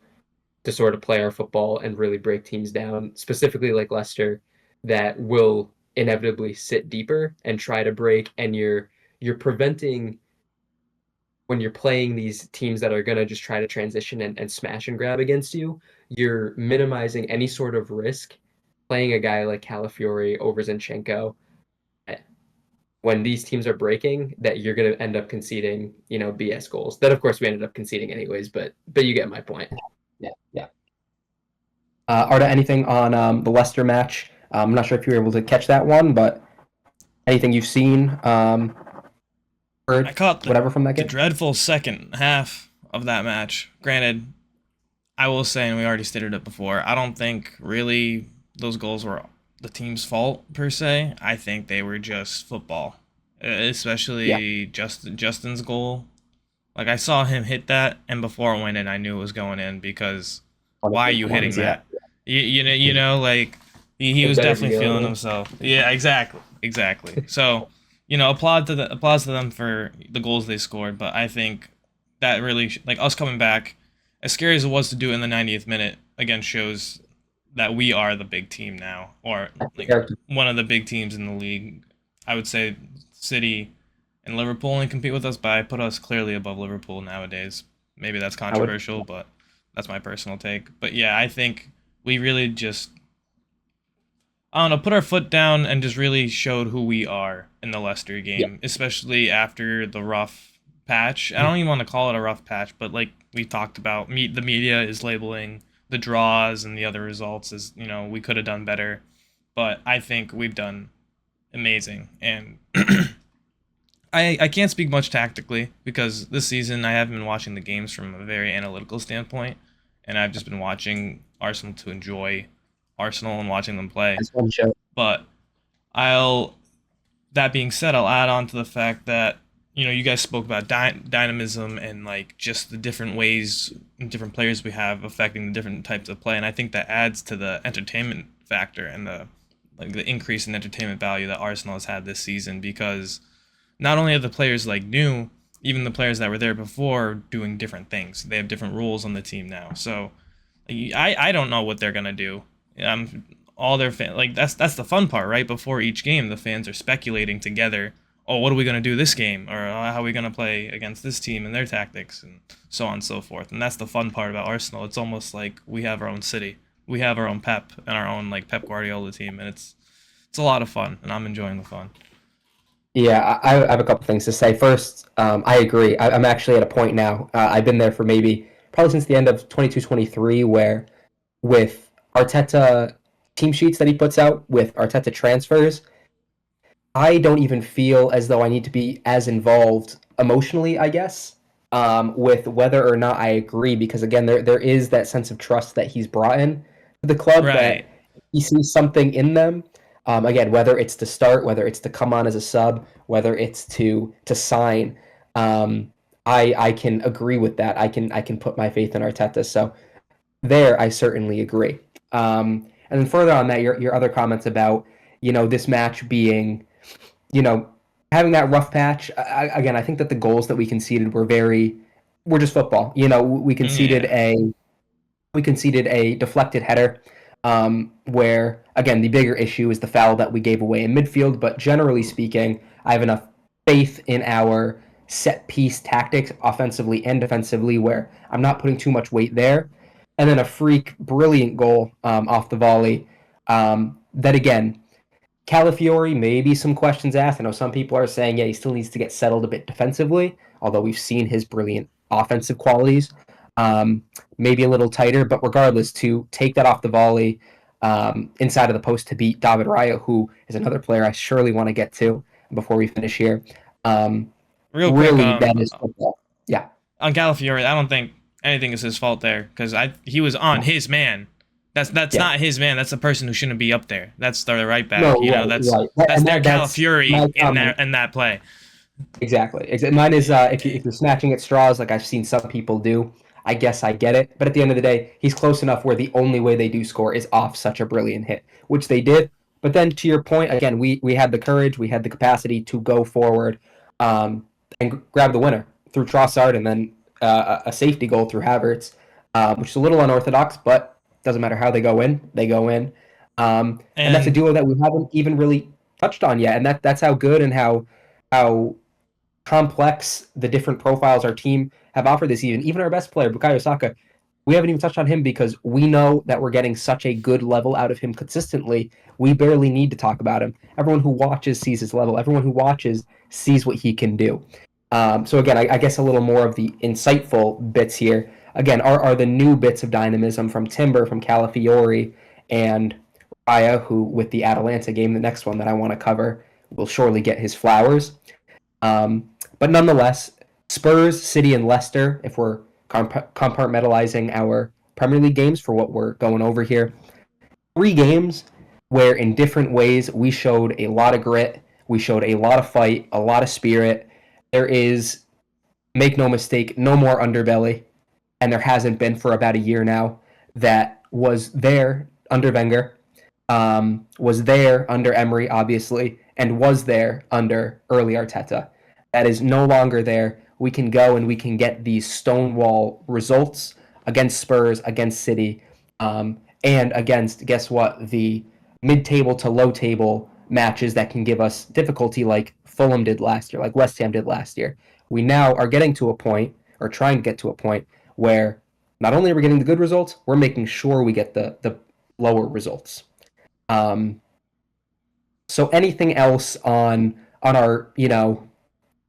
sort of play our football and really break teams down, specifically like Leicester, that will inevitably sit deeper and try to break. And you're preventing, when you're playing these teams that are going to just try to transition and smash and grab against you, you're minimizing any sort of risk playing a guy like Calafiori over Zinchenko when these teams are breaking, that you're going to end up conceding, BS goals. That, of course, we ended up conceding anyways, but you get my point. Yeah. Arda, anything on the Leicester match? I'm not sure if you were able to catch that one, but anything you've seen, heard, I caught whatever from that the game? dreadful second half of that match. Granted, I will say, and we already stated it before, I don't think really those goals were the team's fault per se. I think they were just football, especially Justin's goal. Like I saw him hit that, and before it went in, I knew it was going in because One of why are the you hitting ones, yeah. that? You know, like he It was better be definitely feeling going in. himself. Yeah, exactly. So, applause to them for the goals they scored. But I think that really, like us coming back, as scary as it was to do it in the 90th minute, again shows that we are the big team now, or like one of the big teams in the league. I would say City and Liverpool only compete with us, but I put us clearly above Liverpool nowadays. Maybe that's I would. controversial, but that's my personal take. But yeah, I think we really just, I don't know, put our foot down and just really showed who we are in the Leicester Yeah. game, especially after the rough patch. I don't even want to call it a rough patch, but like we talked about, the media is labeling the draws and the other results as, we could have done better. But I think we've done amazing. And I can't speak much tactically because this season I haven't been watching the games from a very analytical standpoint, and I've just been watching Arsenal to enjoy Arsenal and watching them play. As one show. But I'll that being said, I'll add on to the fact that you guys spoke about dynamism and like just the different ways and different players we have affecting the different types of play, and I think that adds to the entertainment factor and the increase in entertainment value that Arsenal has had this season because not only are the players like new, even the players that were there before doing different things. They have different roles on the team now. So I don't know what they're gonna do. All their like that's the fun part, right? Before each game, the fans are speculating together. Oh, what are we gonna do this game, or how are we gonna play against this team and their tactics, and so on and so forth. And that's the fun part about Arsenal. It's almost like we have our own city, we have our own Pep and our own like Pep Guardiola team, and it's a lot of fun, and I'm enjoying the fun. Yeah, I have a couple things to say. First, I agree. I'm actually at a point now. I've been there for maybe probably since the end of 22-23, where with Arteta team sheets that he puts out with Arteta transfers, I don't even feel as though I need to be as involved emotionally, I guess, with whether or not I agree, because again, there is that sense of trust that he's brought in to the club that Right. he sees something in them. Again, whether it's to start, whether it's to come on as a sub, whether it's to sign, I can agree with that. I can put my faith in Arteta. So there, I certainly agree. And then further on that, your other comments about this match being you know, having that rough patch, again, I think that the goals that we conceded were just football. Yeah. We conceded a deflected header, where again the bigger issue is the foul that we gave away in midfield. But generally speaking, I have enough faith in our set piece tactics, offensively and defensively, where I'm not putting too much weight there. And then a freak, brilliant goal off the volley. That again, Calafiori, maybe some questions asked. I know some people are saying, yeah, he still needs to get settled a bit defensively, although we've seen his brilliant offensive qualities. Maybe a little tighter, but regardless, to take that off the volley inside of the post to beat David Raya, who is another player I surely want to get to before we finish here. Um, Real quick, really, that is football. Yeah. on Calafiori, I don't think anything is his fault there because he was on No. his man. That's Yeah. not his man. That's the person who shouldn't be up there. That's the right No, back. right, That's right. that's And their that's my Calafiori in comment. that play. Exactly. Mine is if you're snatching at straws like I've seen some people do, I guess I get it. But at the end of the day, he's close enough where the only way they do score is off such a brilliant hit, which they did. But then to your point, again, we had the courage, we had the capacity to go forward and grab the winner through Trossard and then a safety goal through Havertz, which is a little unorthodox, but doesn't matter how they go in, they go in. And that's a And duo that we haven't even really touched on yet, and that's how good and how complex the different profiles our team have offered this season. Even our best player, Bukayo Saka, we haven't even touched on him because we know that we're getting such a good level out of him consistently. We barely need to talk about him. Everyone who watches sees his level. Everyone who watches sees what he can do. So again, I guess a little more of the insightful bits here. Again, are the new bits of dynamism from Timber, from Calafiori, and Raya, who with the Atalanta game, the next one that I want to cover, will surely get his flowers. But nonetheless, Spurs, City, and Leicester, if we're compartmentalizing our Premier League games for what we're going over here, three games where in different ways we showed a lot of grit, we showed a lot of fight, a lot of spirit. There is make no mistake, no more underbelly, and there hasn't been for about a year now. That was there under Wenger, was there under Emery, obviously, and was there under early Arteta. That is no longer there. We can go and we can get these stonewall results against Spurs, against City, and against, guess what, the mid-table to low-table matches that can give us difficulty like Fulham did last year, like West Ham did last year. We now are getting to a point, or trying to get to a point, where not only are we getting the good results, we're making sure we get the lower results. So anything else on our,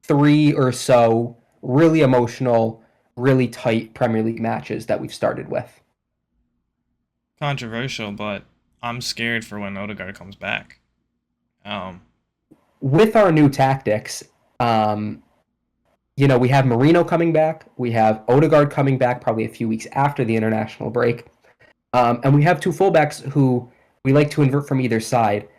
3 or so really emotional, really tight Premier League matches that we've started with? Controversial, but I'm scared for when Odegaard comes back. Um, With our new tactics, we have Marino coming back, we have Odegaard coming back probably a few weeks after the international break, and we have two fullbacks who we like to invert from either side.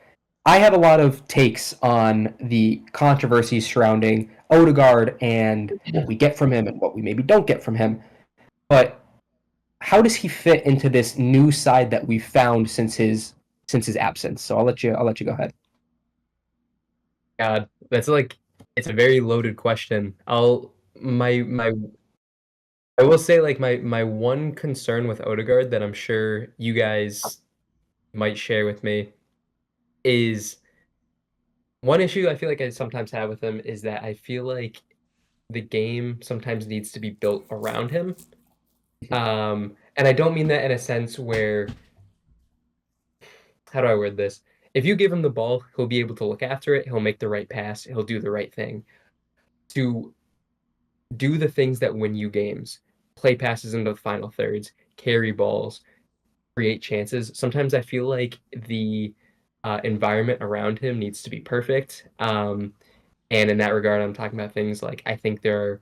I have a lot of takes on the controversies surrounding Odegaard and what we get from him and what we maybe don't get from him. But how does he fit into this new side that we've found since his absence? So I'll let you go ahead. God, that's like it's a very loaded question. My I will say like my one concern with Odegaard that I'm sure you guys might share with me is one issue I feel like I sometimes have with him is that I feel like the game sometimes needs to be built around him. And I don't mean that in a sense where, how do I word this? If you give him the ball, he'll be able to look after it, he'll make the right pass, he'll do the right thing. To do the things that win you games, play passes into the final thirds, carry balls, create chances. Sometimes I feel like the environment around him needs to be perfect. And in that regard, I'm talking about things like I think there are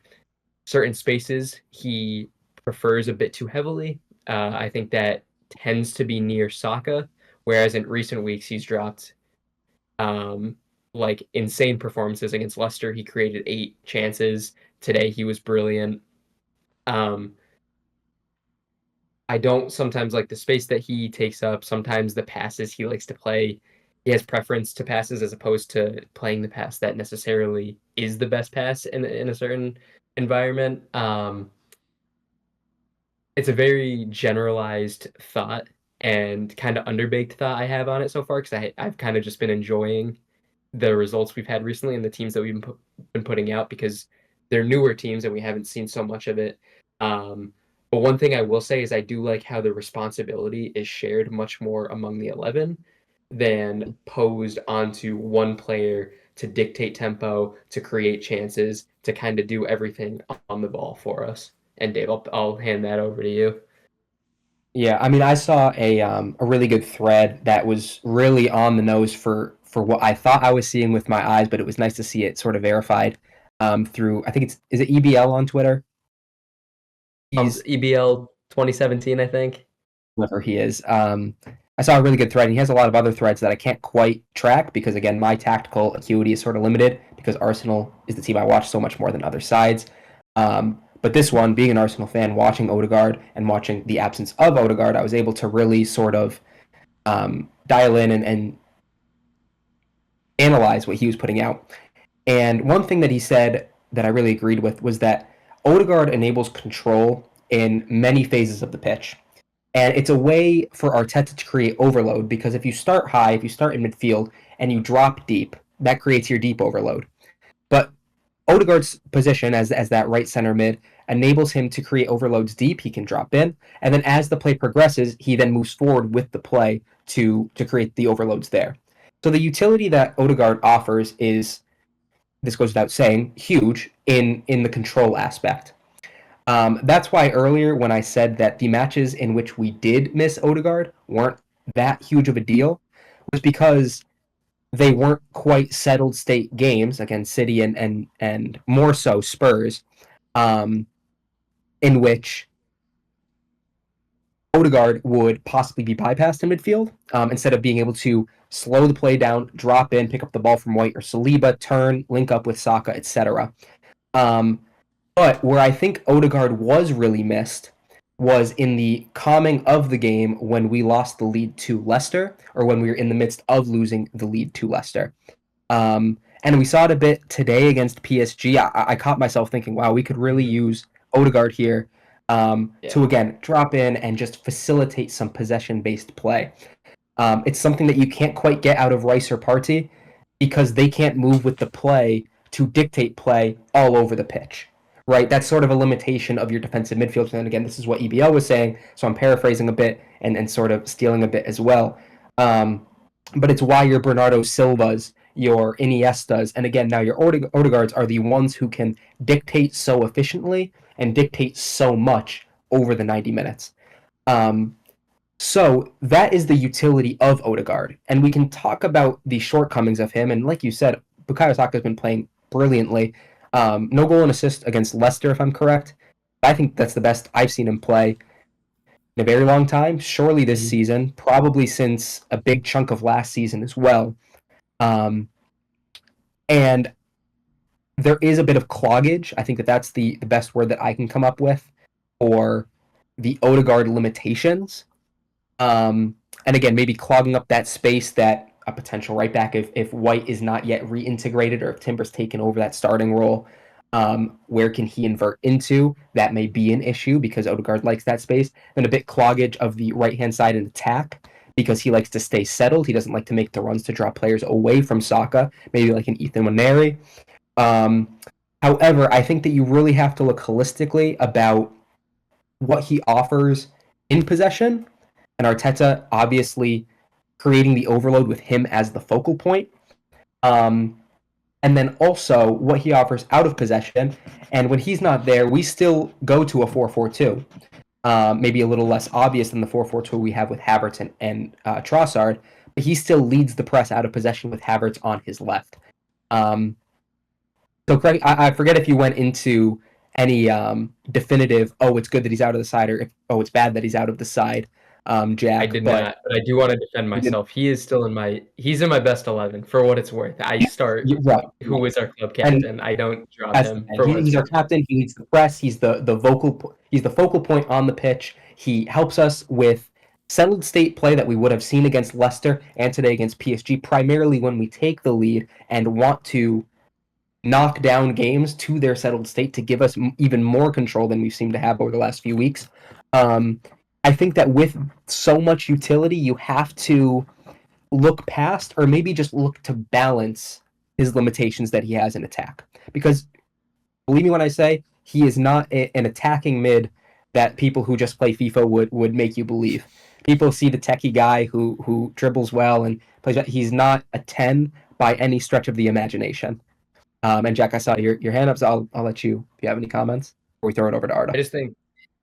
certain spaces he prefers a bit too heavily. I think that tends to be near Saka, whereas in recent weeks he's dropped um, like insane performances against Leicester. He created 8 chances. Today he was brilliant. Um, I don't sometimes like the space that he takes up. Sometimes the passes he likes to play, he has preference to passes as opposed to playing the pass that necessarily is the best pass in a certain environment. It's a very generalized thought and kind of underbaked thought I have on it so far because I've kind of just been enjoying the results we've had recently and the teams that we've been putting out because they're newer teams and we haven't seen so much of it. But one thing I will say is I do like how the responsibility is shared much more among the 11 than posed onto one player to dictate tempo, to create chances, to kind of do everything on the ball for us. And Dave, I'll hand that over to you. Yeah, I mean, I saw a really good thread that was really on the nose for what I thought I was seeing with my eyes, but it was nice to see it sort of verified through. I think is it EBL on Twitter? He's EBL 2017, I think. whoever he is. I saw a really good thread, and he has a lot of other threads that I can't quite track because, again, my tactical acuity is sort of limited because Arsenal is the team I watch so much more than other sides. But this one, being an Arsenal fan, watching Odegaard and watching the absence of Odegaard, I was able to really sort of dial in and analyze what he was putting out. And one thing that he said that I really agreed with was that Odegaard enables control in many phases of the pitch. And it's a way for Arteta to create overload because if you start high, if you start in midfield and you drop deep, that creates your deep overload. But Odegaard's position as that right center mid enables him to create overloads deep. He can drop in, and then as the play progresses, he then moves forward with the play to create the overloads there. So the utility that Odegaard offers is, this goes without saying, huge in the control aspect. That's why earlier when I said that the matches in which we did miss Odegaard weren't that huge of a deal was because they weren't quite settled state games against City and more so Spurs, in which Odegaard would possibly be bypassed in midfield instead of being able to slow the play down, drop in, pick up the ball from White or Saliba, turn, link up with Saka, etc. But where I think Odegaard was really missed was in the calming of the game when we lost the lead to Leicester, or when we were in the midst of losing the lead to Leicester. And we saw it a bit today against PSG. I caught myself thinking, wow, we could really Mhm. use Odegaard here Yeah. to, again, drop in and just facilitate some possession-based play. It's something that you can't quite get out of Rice or Partey because they can't move with the play to dictate play all over the pitch, right? That's sort of a limitation of your defensive midfield. And again, this is what EBL was saying, so I'm paraphrasing a bit and sort of stealing a bit as well. But it's why your Bernardo Silvas, your Iniestas, and again, now your Odegaards are the ones who can dictate so efficiently and dictate so much over the 90 minutes. Um, so that is the utility of Odegaard, and we can talk about the shortcomings of him. And like you said, Bukayo Saka has been playing brilliantly. No goal and assist against Leicester, if I'm correct. I think that's the best I've seen him play in a very long time. Surely this Mhm. season, probably since a big chunk of last season as well. Um, and there is a bit of cloggage. I think that that's the best word that I can come up with for the Odegaard limitations. Um, and again, maybe clogging up that space that a potential right back, if White is not yet reintegrated or if Timber's taken over that starting role, where can he invert into? That may be an issue because Odegaard likes that space. And a bit cloggage of the right hand side in attack because he likes to stay settled. He doesn't like to make the runs to draw players away from Saka, maybe like an Ethan Waneri. Um, However, I think that you really have to look holistically about what he offers in possession, and Arteta obviously creating the overload with him as the focal point. Um, and then also what he offers out of possession. And when he's not there, we still go to a 4-4-2. Maybe a little less obvious than the 4-4-2 we have with Havertz and Trossard, but he still leads the press out of possession with Havertz on his left. Um, so, Craig, I forget if you went into any definitive, oh, it's good that he's out of the side, or if, oh, it's bad that he's out of the side, I Jack, did but not, but I do want to defend you did, myself. He is still in my he's in my best 11 for what it's worth. I start right, who right. is our club And captain. I don't drop that's the him thing. for what it's He's our worth. captain. He leads the press. He's the focal point on the pitch. He helps us with settled state play that we would have seen against Leicester and today against PSG, primarily when we take the lead and want to knock down games to their settled state to give us even more control than we've seemed to have over the last few weeks. Um, I think that with so much utility, you have to look past or maybe just look to balance his limitations that he has in attack. Because believe me when I say he is not an attacking mid that people who just play FIFA would make you believe. People see the techie guy who dribbles well and plays. He's not a 10 by any stretch of the imagination. And Jack, I saw your hand up, so I'll let you if you have any comments before we throw it over to I Arda. just think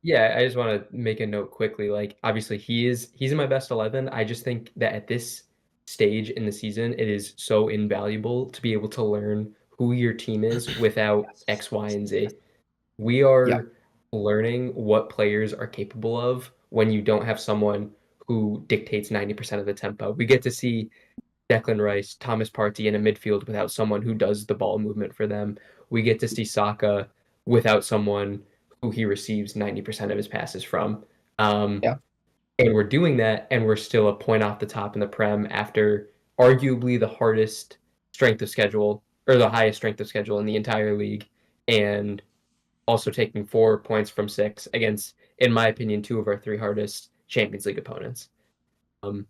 Yeah, I just want to make a note quickly. Like, obviously, he's in my best 11. I just think that at this stage in the season, it is so invaluable to be able to learn who your team is without X, Y, and Z. We Yeah, are learning what players are capable of when you don't have someone who dictates 90% of the tempo. We get to see Declan Rice, Thomas Partey in a midfield without someone who does the ball movement for them. We get to see Saka without someone who he receives 90% of his passes from. Um, yeah, and we're doing that, and we're still a point off the top in the Prem after arguably the hardest strength of schedule, or the highest strength of schedule in the entire league, and also taking 4 points from six against, in my opinion, two of our three hardest Champions League opponents. Um,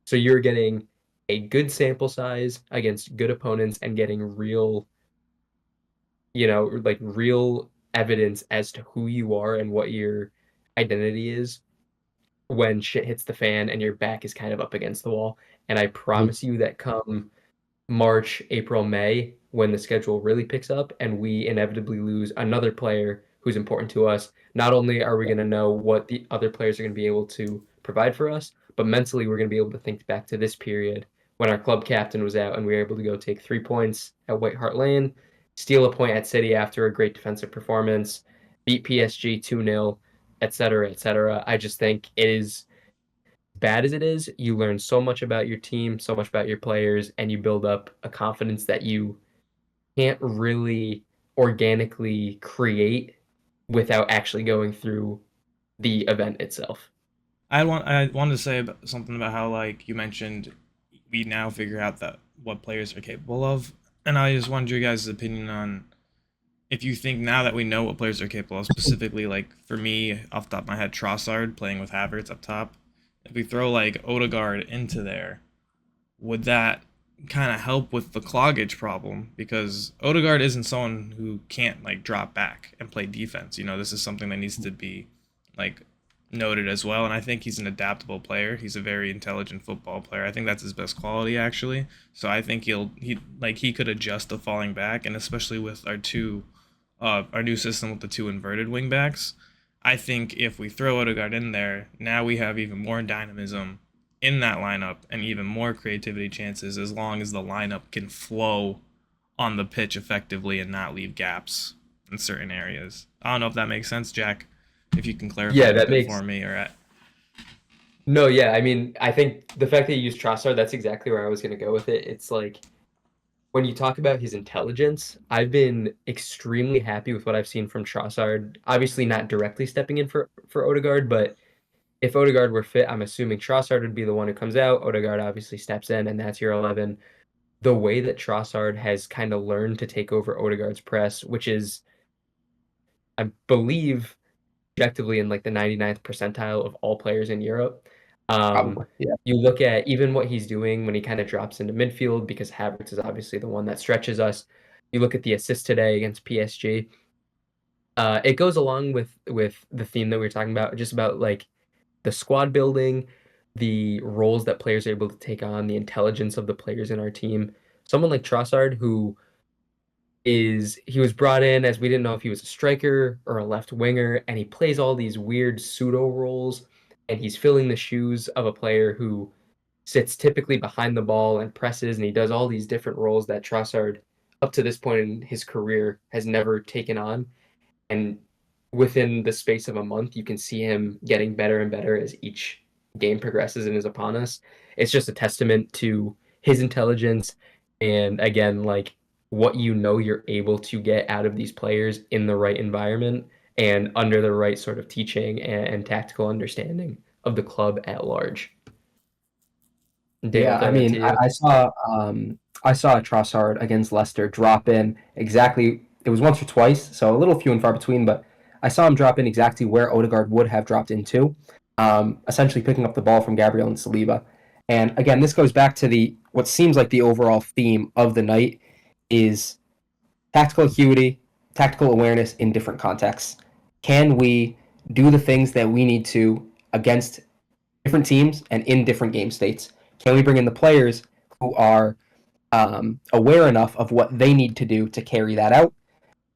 so you're getting a good sample size against good opponents and getting real, like real evidence as to who you are and what your identity is when shit hits the fan and your back is kind of up against the wall. And I mhm, promise you that come March, April, May, when the schedule really picks up and we inevitably lose another player who's important to us, not only are we going to know what the other players are going to be able to provide for us, but mentally we're going to be able to think back to this period when our club captain was out and we were able to go take 3 points at White Hart Lane, steal a point at City after a great defensive performance, beat PSG 2-0, etc., etc. I just think it is bad as it is, you learn so much about your team, so much about your players, and you build up a confidence that you can't really organically create without actually going through the event itself. I wanted to say something about how like you mentioned we now figure out that what players are capable of, and I just wanted your guys' opinion on if you think now that we know what players are capable of, specifically like for me off the top of my head, Trossard playing with Havertz up top. If we throw like Odegaard into there, would that kind of help with the cloggage problem? Because Odegaard isn't someone who can't like drop back and play defense. You know, this is something that needs to be like noted as well. And I think he's an adaptable player. He's a very intelligent football player. I think that's his best quality actually. So I think he could adjust to falling back, and especially with our new system with the two inverted wing backs. I think if we throw Odegaard in there, now we have even more dynamism in that lineup and even more creativity chances as long as the lineup can flow on the pitch effectively and not leave gaps in certain areas. I don't know if that makes sense, Jack. If you can clarify Yeah, a that bit makes for me, or no, yeah. I mean, I think the fact that you use Trossard, that's exactly where I was going to go with it. It's like when you talk about his intelligence, I've been extremely happy with what I've seen from Trossard. Obviously, not directly stepping in for Odegaard, but if Odegaard were fit, I'm assuming Trossard would be the one who comes out. Odegaard obviously steps in, and that's your 11. The way that Trossard has kind of learned to take over Odegaard's press, which is, I believe, objectively in like the 99th percentile of all players in Europe. Probably. Yeah. You look at even what he's doing when he kind of drops into midfield because Havertz is obviously the one that stretches us. You look at the assist today against PSG. It goes along with the theme that we were talking about, just about like the squad building, the roles that players are able to take on, the intelligence of the players in our team. Someone like Trossard, he was brought in as we didn't know if he was a striker or a left winger, and he plays all these weird pseudo roles, and he's filling the shoes of a player who sits typically behind the ball and presses, and he does all these different roles that Trossard, up to this point in his career, has never taken on. And within the space of a month, you can see him getting better and better as each game progresses and is upon us. It's just a testament to his intelligence and again, like what you know you're able to get out of these players in the right environment and under the right sort of teaching and tactical understanding of the club at large. Dave, I'll Yeah, throw I that mean, to you. I saw Trossard against Leicester drop in exactly. It was once or twice, so a little few and far between. But I saw him drop in exactly where Odegaard would have dropped into, essentially picking up the ball from Gabriel and Saliba. And again, this goes back to the what seems like the overall theme of the night is tactical acuity, tactical awareness in different contexts. Can we do the things that we need to against different teams and in different game states? Can we bring in the players who are aware enough of what they need to do to carry that out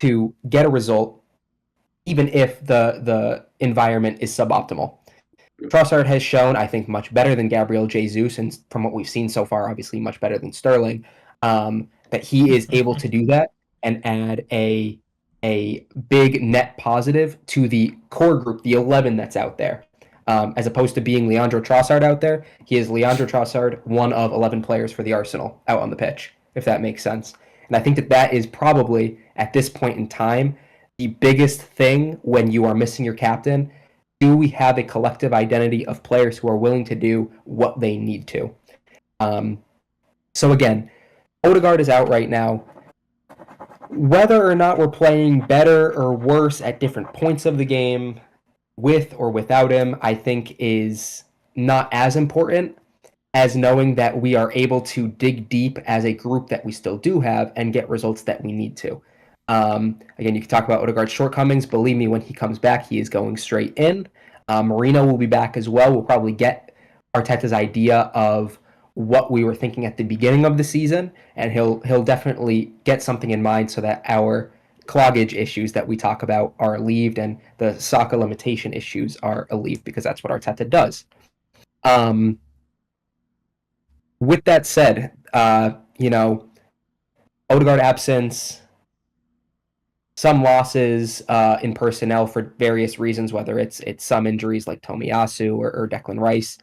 to get a result, even if the environment is suboptimal? Trossard has shown, I think, much better than Gabriel Jesus, and from what we've seen so far, obviously much better than Sterling, that he is able to do that and add a big net positive to the core group, the 11 that's out there. As opposed to being Leandro Trossard out there, he is Leandro Trossard, one of 11 players for the Arsenal out on the pitch, if that makes sense. And I think that that is probably, at this point in time, the biggest thing when you are missing your captain. Do we have a collective identity of players who are willing to do what they need to? So again, Odegaard is out right now. Whether or not we're playing better or worse at different points of the game, with or without him, I think is not as important as knowing that we are able to dig deep as a group that we still do have and get results that we need to. Again, you can talk about Odegaard's shortcomings. Believe me, when he comes back, he is going straight in. Marino will be back as well. We'll probably get Arteta's idea of what we were thinking at the beginning of the season, and he'll definitely get something in mind so that our cloggage issues that we talk about are alleviated and the Saka limitation issues are alleviated because that's what Arteta does. With that said, Odegaard absence, some losses in personnel for various reasons, whether it's some injuries like Tomiyasu or Declan Rice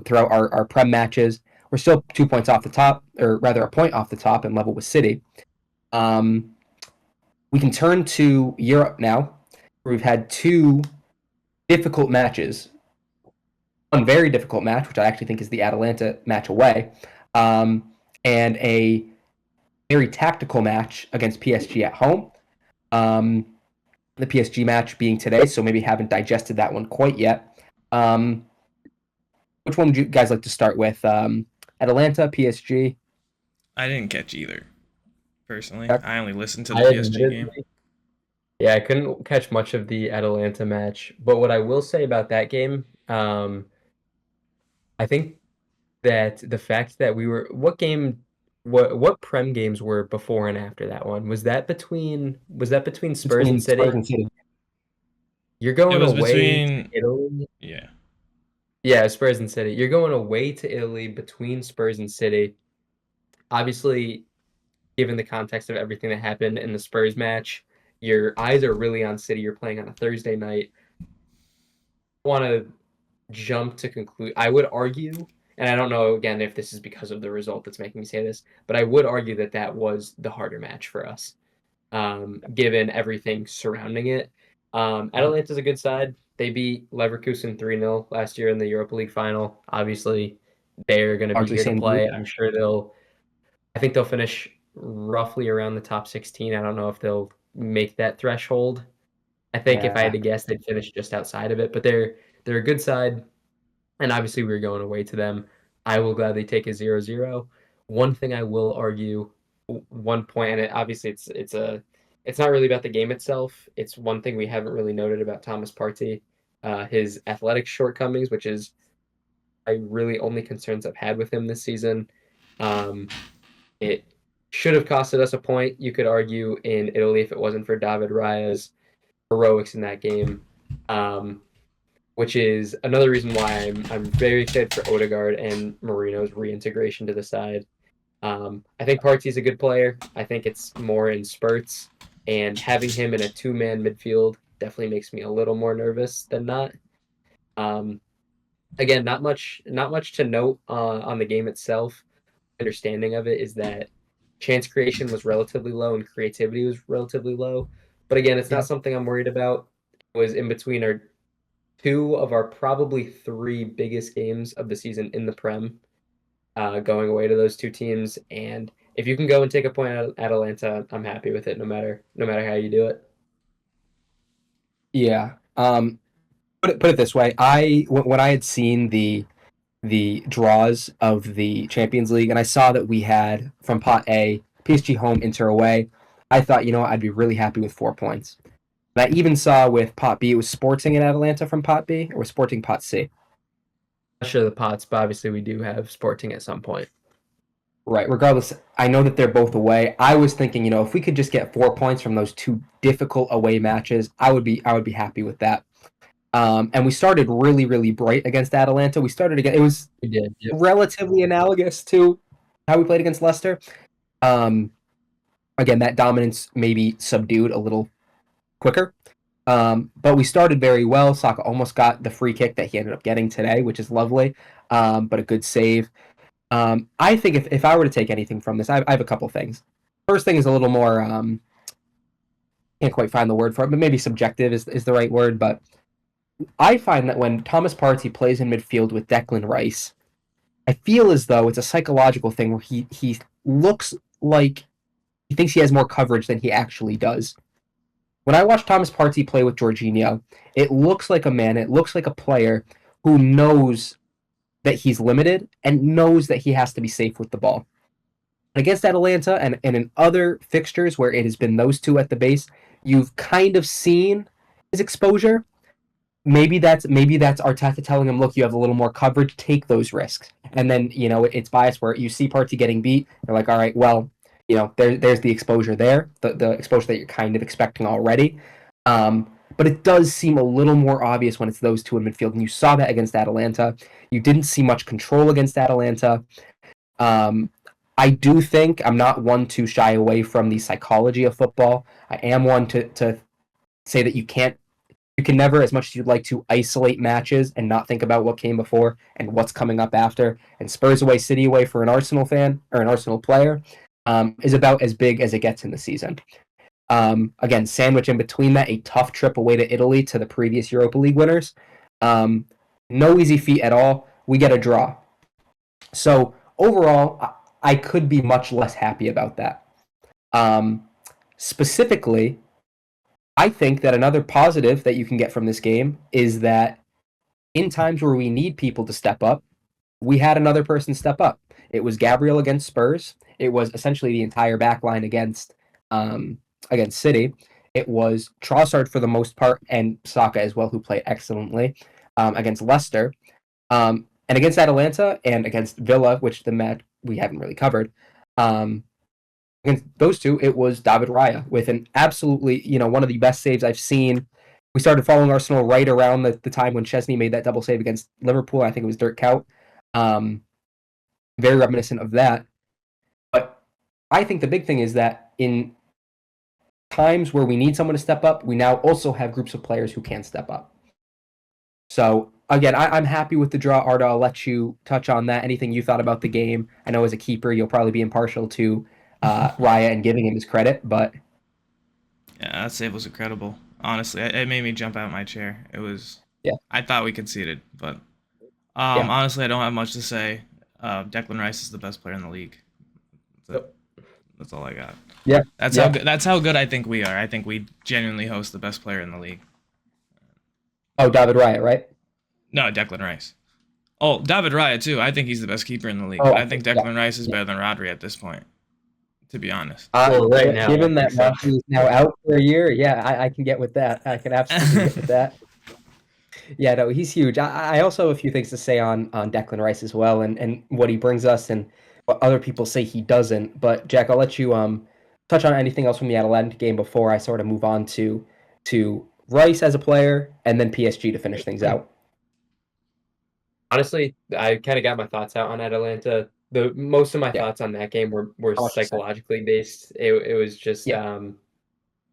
throughout our Prem matches. We're still 2 points off the top, or rather a point off the top and level with City. We can turn to Europe now, where we've had two difficult matches. One very difficult match, which I actually think is the Atalanta match away, and a very tactical match against PSG at home. The PSG match being today, so maybe haven't digested that one quite yet. Which one would you guys like to start with? Atalanta, PSG? I didn't catch either, personally. Okay. I only listened to the I PSG game. admittedly, yeah, I couldn't catch much of the Atalanta match, but what I will say about that game, I think that the fact that we were what Prem games were before and after that one? Was that between Spurs and Between Spurs City? and City. You're It going was away to between, Italy. yeah. Yeah, Spurs and City. You're going away to Italy between Spurs and City. Obviously, given the context of everything that happened in the Spurs match, your eyes are really on City. You're playing on a Thursday night. I want to jump to conclude. I would argue, and I don't know again if this is because of the result that's making me say this, but I would argue that that was the harder match for us, given everything surrounding it. Atalanta's a good side. They beat Leverkusen 3-0 last year in the Europa League final. Obviously, they're going to be Largely here to same play. group. I'm sure I think they'll finish roughly around the top 16. I don't know if they'll make that threshold. I think if I had Yeah. to guess, they'd finish just outside of it. But they're a good side, and obviously we're going away to them. I will gladly take a 0-0. One thing I will argue, one point, and obviously it's not really about the game itself. It's one thing we haven't really noted about Thomas Partey, his athletic shortcomings, which is I really only concerns I've had with him this season. It should have costed us a point, you could argue, in Italy if it wasn't for David Raya's heroics in that game, which is another reason why I'm very excited for Odegaard and Marino's reintegration to the side. I think Partey's a good player. I think it's more in spurts, and having him in a two-man midfield definitely makes me a little more nervous than not. Um, Again, not much to note on the game itself. Understanding of it is that chance creation was relatively low and creativity was relatively low. But again, it's not Yeah. something I'm worried about. It was in between our two of our probably three biggest games of the season in the Prem, going away to those two teams. And if you can go and take a point at Atalanta, I'm happy with it, no matter how you do it. Yeah. Put it this way. When I had seen the draws of the Champions League, and I saw that we had from Pot A, PSG home, Inter away. I thought, I'd be really happy with 4 points. And I even saw with Pot B, it was Sporting and Atalanta from Pot B, or was Sporting Pot C? Not sure the pots, but obviously we do have Sporting at some point. Right. Regardless, I know that they're both away. I was thinking, if we could just get 4 points from those two difficult away matches, I would be happy with that. And we started really, really bright against Atalanta. We started again. It was We did. Yep. relatively analogous to how we played against Leicester. Um, Again, that dominance maybe subdued a little quicker. But we started very well. Saka almost got the free kick that he ended up getting today, which is lovely, but a good save. I think if I were to take anything from this, I have a couple things. First thing is a little more, can't quite find the word for it, but maybe subjective is the right word. But I find that when Thomas Partey plays in midfield with Declan Rice, I feel as though it's a psychological thing where he looks like he thinks he has more coverage than he actually does. When I watch Thomas Partey play with Jorginho, it looks like a man, it looks like a player who knows that he's limited and knows that he has to be safe with the ball. Against Atalanta and in other fixtures where it has been those two at the base, you've kind of seen his exposure. Maybe that's Arteta telling him, look, you have a little more coverage, take those risks. And then, it's biased where you see Partey getting beat, you're like, all right, well, there's the exposure there, the exposure that you're kind of expecting already. But it does seem a little more obvious when it's those two in midfield, and you saw that against Atalanta. You didn't see much control against Atalanta. I do think I'm not one to shy away from the psychology of football. I am one to say that you can never, as much as you'd like to, isolate matches and not think about what came before and what's coming up after. And Spurs away, City away for an Arsenal fan or an Arsenal player is about as big as it gets in the season. Again, sandwich in between that a tough trip away to Italy to the previous Europa League winners. No easy feat at all. We get a draw. So overall, I could be much less happy about that. Specifically, I think that another positive that you can get from this game is that in times where we need people to step up, we had another person step up. It was Gabriel against Spurs. It was essentially the entire back line against City. It was Trossard for the most part and Saka as well, who played excellently against Leicester. And against Atalanta and against Villa, which the match we haven't really covered, against those two, it was David Raya with an absolutely, one of the best saves I've seen. We started following Arsenal right around the time when Chesney made that double save against Liverpool. I think it was Dirk Kuyt. Very reminiscent of that. But I think the big thing is that in times where we need someone to step up, we now also have groups of players who can step up. So again, I'm happy with the draw. Arda, I'll let you touch on that. Anything you thought about the game? I know as a keeper, you'll probably be impartial to Raya and giving him his credit, but Yeah, that save was incredible. Honestly, it made me jump out of my chair. It was. yeah, I thought we conceded, but yeah, honestly, I don't have much to say. Declan Rice is the best player in the league. That's it. Yep. That's all I got. yeah, That's yeah. how good. That's how good I think we are. I think we genuinely host the best player in the league. Oh, David Raya, right? No, Declan Rice. Oh, David Raya too. I think he's the best keeper in the league. Oh, But I think yeah, Declan Rice is yeah. better than Rodri at this point. To be honest. Well, right now, Given I that think so. Rodri is now out for a year, yeah, I can get with that. I can absolutely get with that. Yeah, no, he's huge. I also have a few things to say on Declan Rice as well, and what he brings us and what other people say he doesn't. But Jack, I'll let you touch on anything else from the Atalanta game before I sort of move on to Rice as a player and then PSG to finish things out. Honestly, I kind of got my thoughts out on Atalanta. The most of my Yeah, thoughts on that game were I'll let you say. psychologically based. It was just Yeah.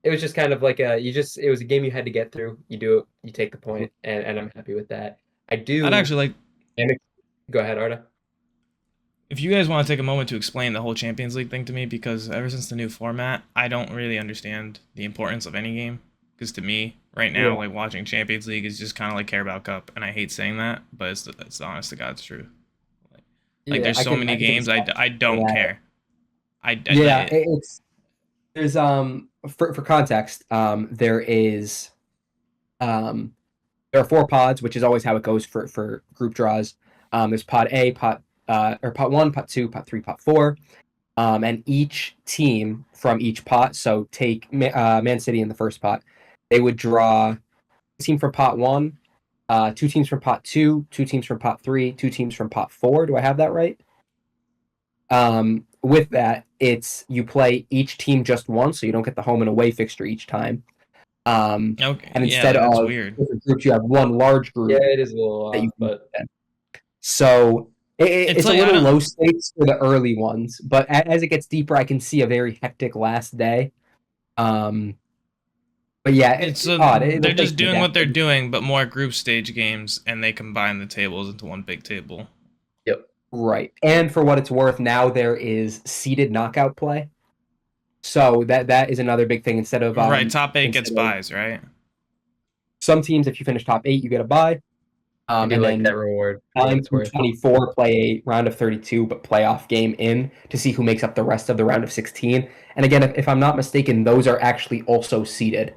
it was just kind of like it was a game you had to get through. You do it, you take the point, and I'm happy with that. I I'd do. actually like And go ahead, Arda. if you guys want to take a moment to explain the whole Champions League thing to me, because ever since the new format, I don't really understand the importance of any game. Because to me, right now, Yeah. like watching Champions League is just kind of like Carabao Cup, and I hate saying that, but it's the honest to God's truth. Like Yeah, there's so many I can games I don't yeah. care. Yeah, Like, it's there's for context, um there are four pods, which is always how it goes for group draws. There's pod A, pot one, pot two, pot three, pot four. And each team from each pot, so take Man City in the first pot, they would draw a team from pot one, two teams from pot two teams from pot three, two teams from pot four. Do I have that right? With that, it's you play each team just once, so you don't get the home and away fixture each time. okay, And yeah, instead that's of weird. Mm-hmm. different groups, you have one large Yeah, group it is a little that you off, can. but So It's it's a like I little don't. low stakes for the early ones, but as it gets deeper, I can see a very hectic last day. Um, but yeah, It's it's odd. they're It'll take just some doing what they're adapting. doing, but more group stage games, and they combine the tables into one big table. yep. Right. And for what it's worth, now there is seeded knockout play. So that is another big thing. Right, top eight gets Instead of buys, right? some teams, if you finish top eight, you get a bye. I do And like that then reward for what 9 it's through worth. 24 play a round of 32, but playoff game in to see who makes up the rest of the round of 16. And again, if I'm not mistaken, those are actually also seeded.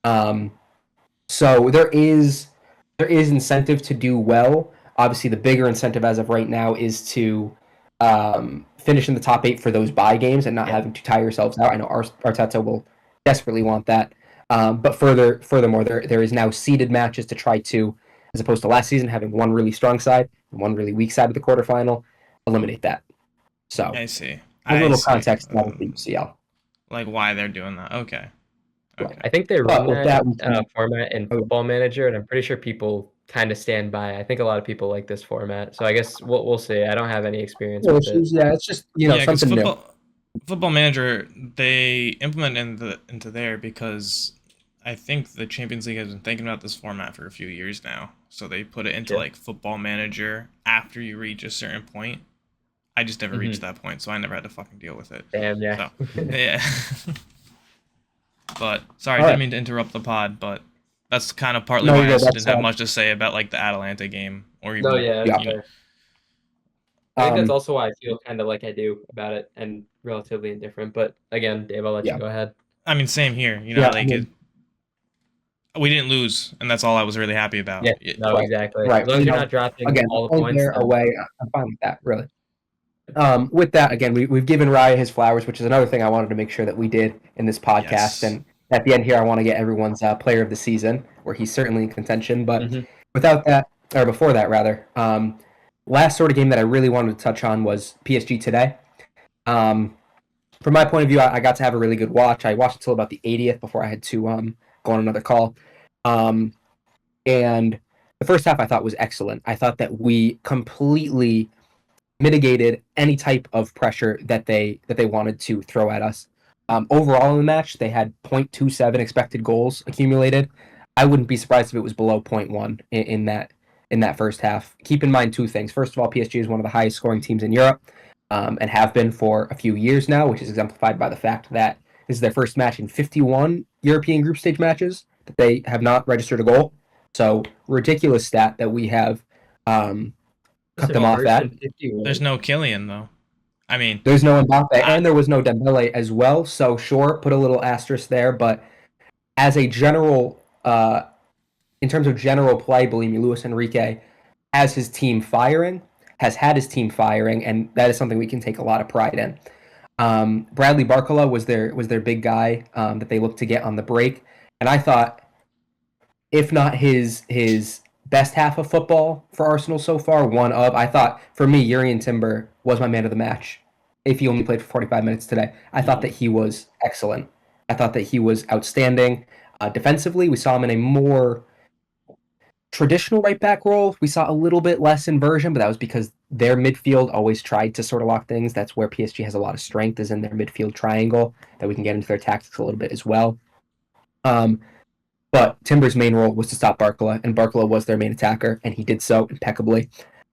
Um, so there is incentive to do well. Obviously, the bigger incentive as of right now is to finish in the top eight for those bye games and not Yeah. having to tire yourselves out. I know Arteta will desperately want that. But furthermore, there is now seeded matches to try to, as opposed to last season having one really strong side and one really weak side of the quarterfinal, eliminate that. So I see. a I little see. context about the UCL. Like why they're doing that. Okay. Right. Okay. I think they run But with that that, we can. format in Oh, Football Manager, and I'm pretty sure people kind of stand by. I think a lot of people like this format, so I guess we'll see. I don't have any experience no with it. issues. Yeah, it's just Yeah, because something new. football manager they implement into there because I think the Champions League has been thinking about this format for a few years now. So they put it into Yeah. like football manager after you reach a certain point. I just never reached that point, so I never had to fucking deal with it. Damn, yeah. So yeah. But sorry, I All didn't right. mean to interrupt the pod, but that's kind of partly No, why you're I good. didn't That's have much to say about like the Atalanta game or No, even yeah, that's yeah. you know. fair. I think that's Um, also why I feel kind of like I do about it and relatively indifferent. But again, Dave, I'll let you yeah. go ahead. I mean, same here. You Yeah. know, like we didn't lose, and that's all I was really happy about. Yeah, no, Right. exactly. Right. As long as you're not dropping Again, all the home points, there, then away, I'm fine with that, really. With that, again, we've given Raya his flowers, which is another thing I wanted to make sure that we did in this podcast. Yes. And at the end here, I want to get everyone's player of the season, where he's certainly in contention. But Mhm. without that, or before that, rather, last sort of game that I really wanted to touch on was PSG today. Um, from my point of view, I got to have a really good watch. I watched until about the 80th before I had to go on another call. Um, and the first half I thought was excellent. I thought that we completely mitigated any type of pressure that they wanted to throw at us. Overall in the match, they had 0.27 expected goals accumulated. I wouldn't be surprised if it was below zero point 0.1 in that first half. Keep in mind two things. First of all, PSG is one of the highest scoring teams in Europe, and have been for a few years now, which is exemplified by the fact that this is their first match in 51 European group stage matches that they have not registered a goal. So ridiculous stat that we have That's cut their them off first at. and 51. There's no Killian though. I mean, There's no Mbappe, I and there was no Dembele as well. So sure, put a little asterisk there. But as a general, in terms of general play, believe me, Luis Enrique has his team firing, has had his team firing, and that is something we can take a lot of pride in. Bradley Barcola was their big guy that they looked to get on the break, and I thought, if not his best half of football for Arsenal so far, one of. I thought for me, Urian Timber was my man of the match. If he only played for 45 minutes today, I thought that he was excellent. I thought that he was outstanding. Defensively, we saw him in a more traditional right back role. We saw a little bit less inversion, but that was because their midfield always tried to sort of lock things. That's where PSG has a lot of strength, is in their midfield triangle. That we can get into their tactics a little bit as well. Um, but Timber's main role was to stop Barcola, and Barcola was their main attacker, and he did so impeccably.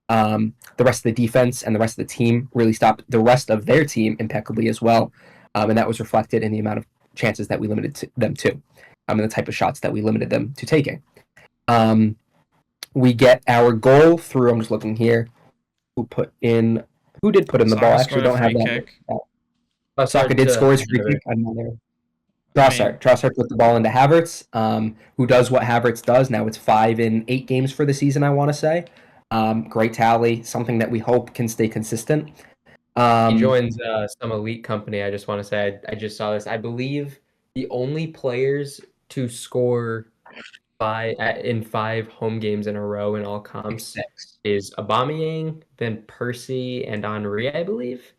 The rest of the defense and the rest of the team really stopped the rest of their team impeccably as well, and that was reflected in the amount of chances that we limited them to, and the type of shots that we limited them to taking. Um, we get our goal through. I'm just looking here. Who did put in the ball? I Saka actually scored a don't have free that. kick. Saka Bussard did to score his free Havertz. kick. I'm not there. I mean, Trossard put the ball into Havertz, who does what Havertz does. Now it's 5 in 8 games for the season, I want to say. Great tally, something that we hope can stay consistent. He Um, joins some elite company. I just want to say I just saw this. I believe the only players to score in 5 home games in a row in all comps 6. is Aubameyang, then Percy and Henry, I believe.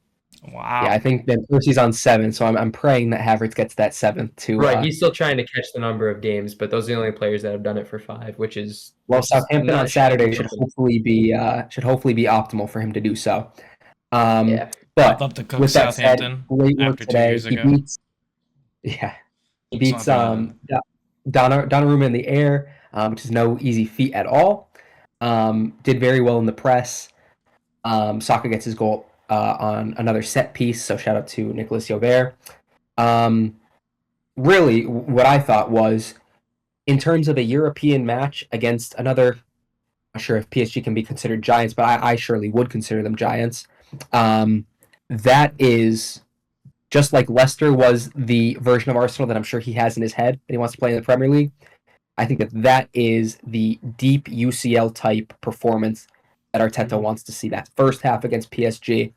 Yeah, I wow. think that Percy's on 7, so I'm praying that Havertz gets that 7th to. Right, he's still trying to catch the number of games, but those are the only players that have done it for 5, which is Well, Southampton on not shabby Saturday should company. hopefully be optimal for him to do so. Um, Yeah. I'd but love to cook with that said, Southampton great work after two today. years He ago. beats Yeah, he It's not beats bad. Donnarumma in the air, which is no easy feat at all. Did very well in the press. Saka gets his goal on another set piece, so shout out to Nicolas Jover. Um, really, what I thought was, in terms of a European match against another, I'm not sure if PSG can be considered giants, but I surely would consider them giants. That is just like Leicester was the version of Arsenal that I'm sure he has in his head that he wants to play in the Premier League. I think that is the deep UCL type performance that Arteta wants to see. That first half against PSG,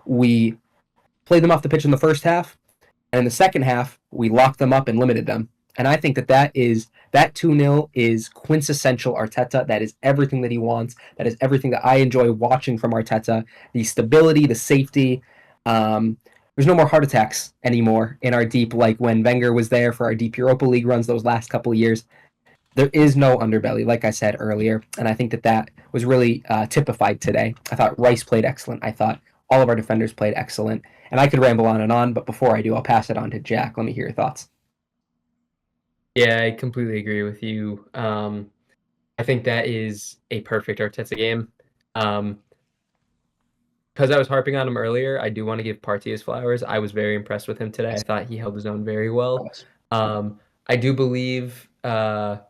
we played them off the pitch in the first half, and in the second half, we locked them up and limited them. And I think that 2-0 is quintessential Arteta. That is everything that he wants. That is everything that I enjoy watching from Arteta. The stability, the safety. There's no more heart attacks anymore in our deep, like when Wenger was there for our deep Europa League runs those last couple of years. There is no underbelly, like I said earlier. And I think that was really typified today. I thought Rice played excellent. I thought all of our defenders played excellent. And I could ramble on and on, but before I do, I'll pass it on to Jack. Let me hear your thoughts. Yeah, I completely agree with you. I think that is a perfect Arteta game. Because I was harping on him earlier, I do want to give Partey his flowers. I was very impressed with him today. I thought he held his own very well. I do believe the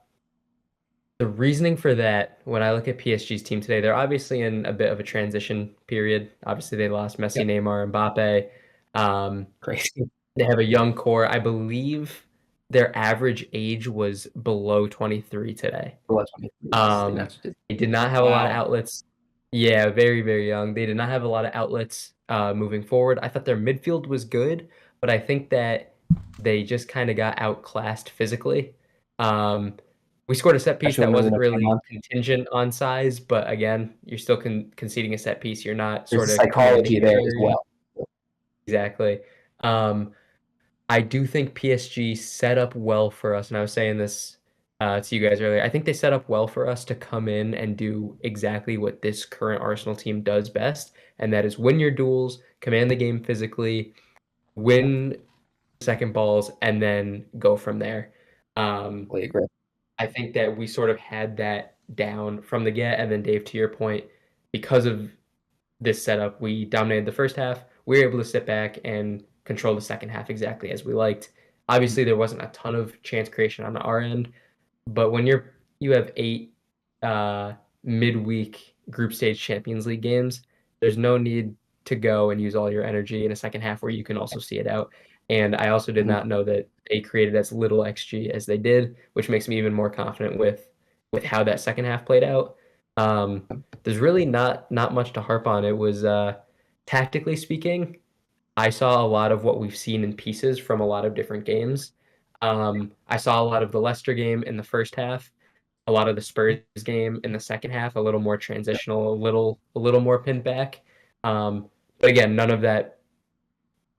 reasoning for that, when I look at PSG's team today, they're obviously in a bit of a transition period. Obviously, they lost Messi, Yep. Neymar, Mbappe. Crazy. They have a young core. I believe their average age was below 23 today. Below 23, yes. Um, they did not have a lot of Wow. outlets. Yeah, very, very young. They did not have a lot of outlets moving forward. I thought their midfield was good, but I think that they just kind of got outclassed physically. Um, we scored a set piece Especially that when wasn't Marino came really on. contingent on size, but again, you're still conceding a set piece. You're not There's sort a of commanding psychology your there as area. well. Exactly. Um, I do think PSG set up well for us, and I was saying this to you guys earlier. I think they set up well for us to come in and do exactly what this current Arsenal team does best, and that is win your duels, command the game physically, win second balls, and then go from there. Um, Totally agree. I think that we sort of had that down from the get, and then Dave, to your point, because of this setup, we dominated the first half. We were able to sit back and control the second half exactly as we liked. Obviously, there wasn't a ton of chance creation on our end, but when you have 8 midweek group stage Champions League games, there's no need to go and use all your energy in a second half where you can also see it out. And I also did Mhm. not know that they created as little XG as they did, which makes me even more confident with how that second half played out. There's really not much to harp on. It was tactically speaking, I saw a lot of what we've seen in pieces from a lot of different games. I saw a lot of the Leicester game in the first half, a lot of the Spurs game in the second half, a little more transitional, a little more pinned back. But again, none of that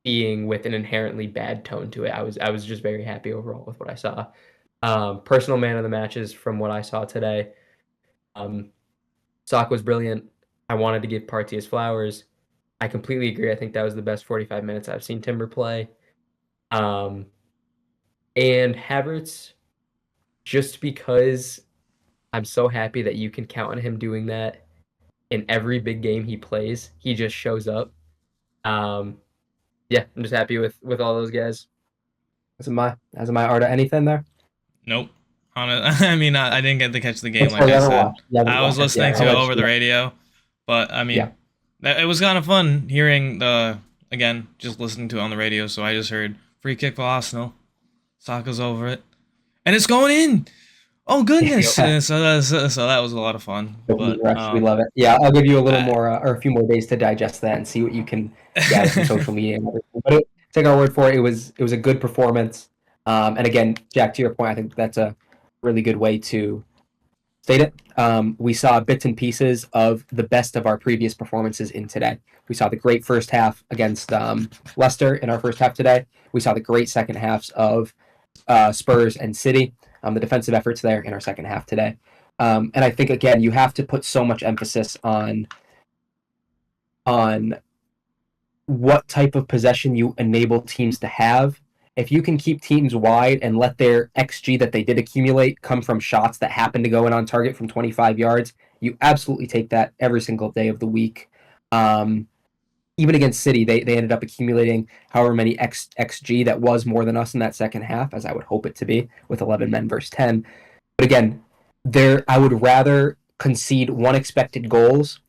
being with an inherently bad tone to it. I was just very happy overall with what I saw. Personal man of the matches from what I saw today. Um, Saka was brilliant. I wanted to give Partey his flowers. I completely agree. I think that was the best 45 minutes I've seen Timber play. Um, and Havertz, just because I'm so happy that you can count on him doing that in every big game he plays. He just shows up. Um, yeah, I'm just happy with all those guys. As am I, Arda. Anything there? Nope. I mean, I didn't get to catch the game, Oh, like you I haven't said. watched. You haven't I was watched. listening Yeah, to I'll it let over you the know. radio, but I Yeah. mean, it was kind of fun hearing again, just listening to it on the radio. So I just heard free kick for Arsenal. Saka's over it, and it's going in. Oh goodness! Yeah. So that was a lot of fun. Dopamine But rush. We love it. Yeah, I'll give you a little I, more or a few more days to digest that and see what you can gather from social media and everything. But take our word for it. It was a good performance. And again, Jack, to your point, I think that's a really good way to state it. We saw bits and pieces of the best of our previous performances in today. We saw the great first half against Leicester in our first half today. We saw the great second halves of Spurs and City, the defensive efforts there in our second half today. And I think again, you have to put so much emphasis on what type of possession you enable teams to have. If you can keep teams wide and let their XG that they did accumulate come from shots that happen to go in on target from 25 yards, you absolutely take that every single day of the week. Um, Even against City, they ended up accumulating however many XG that was more than us in that second half, as I would hope it to be, with 11 men versus 10. But again, I would rather concede one expected goals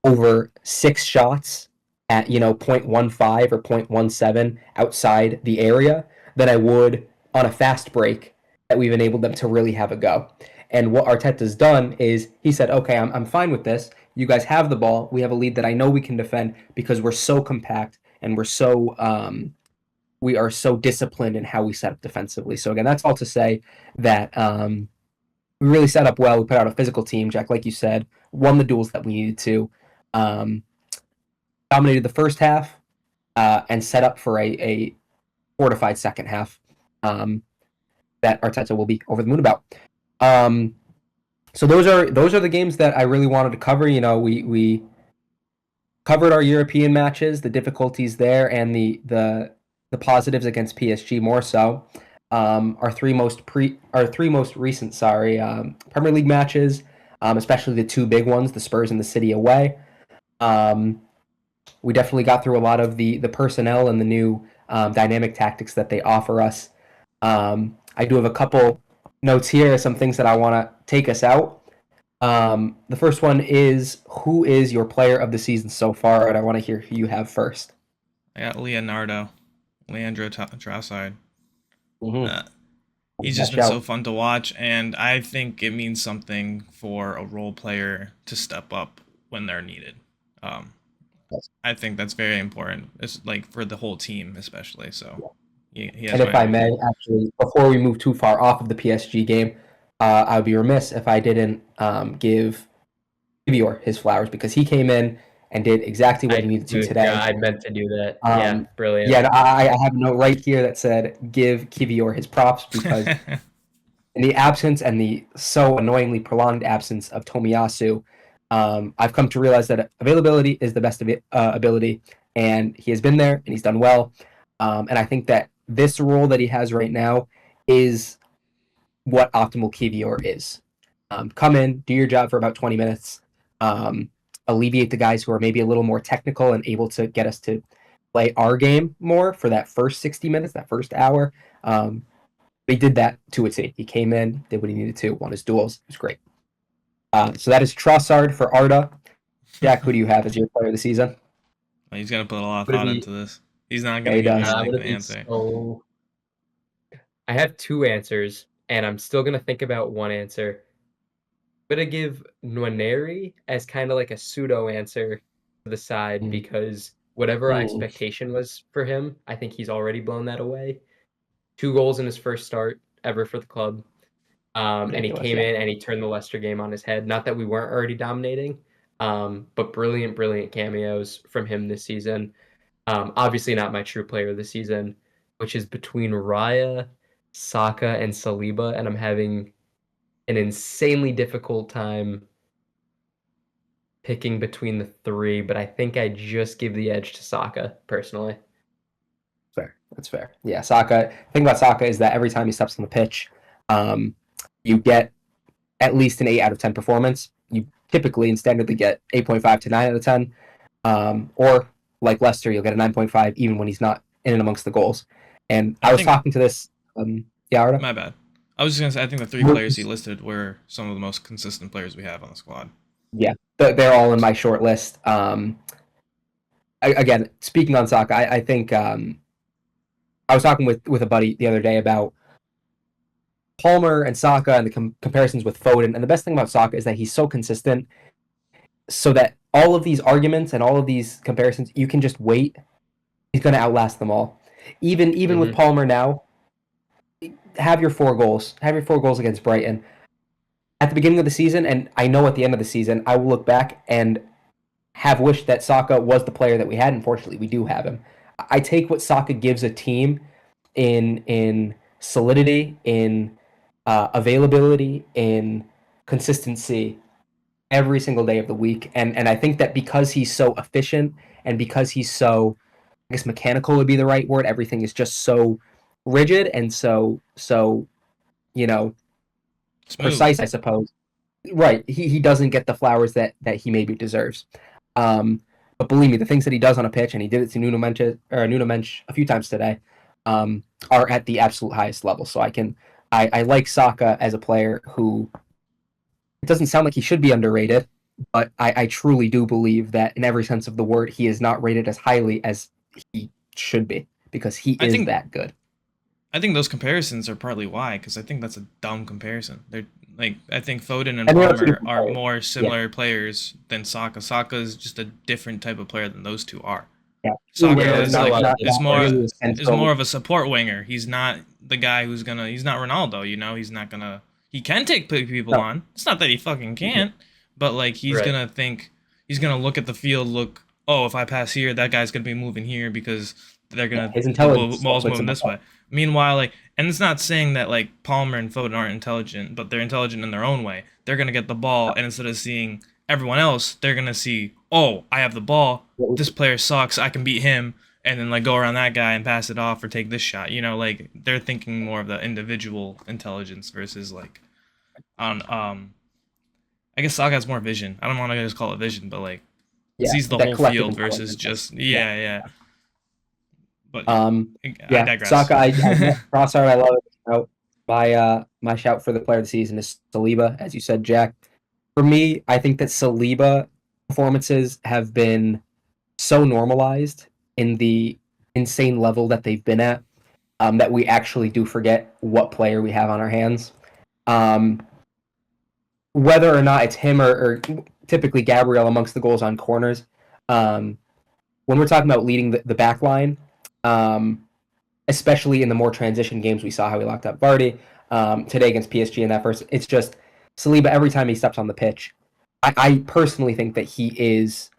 over 6 shots at 0.15 or 0.17 outside the area than I would on a fast break that we've enabled them to really have a go. And what Arteta's done is he said, okay, I'm fine with this. You guys have the ball. We have a lead that I know we can defend because we're so compact and we are so disciplined in how we set up defensively. So again, that's all to say that we really set up well. We put out a physical team, Jack, like you said, won the duels that we needed to, um, dominated the first half, and set up for a fortified second half that Arteta will be over the moon about. So those are the games that I really wanted to cover. We covered our European matches, the difficulties there, and the positives against PSG more so. Our three most recent, Premier League matches, especially the two big ones, the Spurs and the City away. We definitely got through a lot of the personnel and the new dynamic tactics that they offer us. I do have a couple notes here, some things that I want to take us out. The first one is, who is your player of the season so far? And I want to hear who you have first. I got Leandro Trossard. Mm-hmm. Uh, he's That just been so shout. fun to watch, and I think it means something for a role player to step up when they're needed. Um, I think that's very important. It's like for the whole team, especially. So he has And my if I may, vote. actually, before we move too far off of the PSG game, I would be remiss if I didn't give Kivior his flowers, because he came in and did exactly what he needed to Yeah, today. I meant to do that. Yeah, Um, brilliant. yeah, and I have a note right here that said give Kivior his props, because in the absence and the so annoyingly prolonged absence of Tomiyasu, I've come to realize that availability is the best ability, and he has been there and he's done well. And I think that this role that he has right now is what optimal Kivior is. Come in, do your job for about 20 minutes, um, alleviate the guys who are maybe a little more technical and able to get us to play our game more for that first 60 minutes, that first hour. He did that to a T. He came in, did what he needed to, won his duels. It was great. So that is Trossard for Arda. Jack, who do you have as your player of the season? He's gonna put a lot of Would it thought be into this. He's not Yeah, gonna he give me does. a would it lengthy be answer. so I have two answers, and I'm still gonna think about one answer. I'm gonna give Nwaneri as kind of like a pseudo answer to the side, Mm. because whatever our Mm. expectation was for him, I think he's already blown that away. 2 goals in his first start ever for the club. And he Ridiculous, came yeah. in and he turned the Leicester game on his head. Not that we weren't already dominating, but brilliant, brilliant cameos from him this season. Obviously not my true player of the season, which is between Raya, Saka, and Saliba, and I'm having an insanely difficult time picking between the three, but I think I just give the edge to Saka personally. Fair. That's fair. Yeah, Saka. The thing about Saka is that every time he steps on the pitch, um, you get at least an 8 out of 10 performance. You typically and standardly get 8.5 to 9 out of 10. Or like Leicester, you'll get a 9.5 even when he's not in and amongst the goals. And I I was think talking to this, yeah, Arda? my bad. I was just gonna say I think the three players he listed were some of the most consistent players we have on the squad. Yeah, they're all in my short list. Again, speaking on Saka, I think I was talking with a buddy the other day about Palmer and Saka and the comparisons with Foden. And the best thing about Saka is that he's so consistent, so that all of these arguments and all of these comparisons, you can just wait. He's going to outlast them all. Even with Palmer now, have your 4 goals. Have your 4 goals against Brighton at the beginning of the season, and I know at the end of the season, I will look back and have wished that Saka was the player that we had. Unfortunately, we do have him. I take what Saka gives a team in solidity, in availability, in consistency every single day of the week, and I think that because he's so efficient and because he's so, I guess mechanical would be the right word. Everything is just so rigid and so you know Smooth. precise, I suppose. Right. He doesn't get the flowers that he maybe deserves. Um, but believe me, the things that he does on a pitch, and he did it to Nuno Mensch a few times today, are at the absolute highest level. So I like Saka as a player who, it doesn't sound like he should be underrated, but I truly do believe that in every sense of the word, he is not rated as highly as he should be, because he I is think that good. I think those comparisons are partly why, because I think that's a dumb comparison. They're like I think Foden and And they're two Palmer different are players. more Yeah, similar players than Saka. Saka is just a different type of player than those two are. yeah. Saka Yeah, Nearly, there's is not a like lot of is not more discourse. nearly as is more central. of a support winger. He's not the guy who's gonna. He's not Ronaldo. You know, he's not gonna. He can take people No, on. It's not that he fucking can't, but like he's Right. gonna think. He's gonna look at the field. Look, oh, if I pass here, that guy's gonna be moving here because they're yeah, gonna his the intelligence is what ball's puts moving him this above. way. Meanwhile, like, and it's not saying that like Palmer and Foden aren't intelligent, but they're intelligent in their own way. They're gonna get the ball, and instead of seeing everyone else, they're gonna see, oh, I have the ball. This player sucks. I can beat him, and then like go around that guy and pass it off or take this shot. You know, like they're thinking more of the individual intelligence versus like on I guess Saka has more vision. I don't want to just call it vision, but like Yeah, sees the that whole collective field versus intelligence. just Yeah. yeah. But Um, I yeah, digress. Saka, I Trossard, I love it. shout. My shout for the player of the season is Saliba, as you said, Jack. For me, I think that Saliba performances have been so normalized in the insane level that they've been at, that we actually do forget what player we have on our hands. Um, whether or not it's him or typically Gabriel amongst the goals on corners. Um, when we're talking about leading the back line, um, especially in the more transition games, we saw how he locked up Vardy today against PSG in that first. It's just Saliba every time he steps on the pitch. I personally think that he is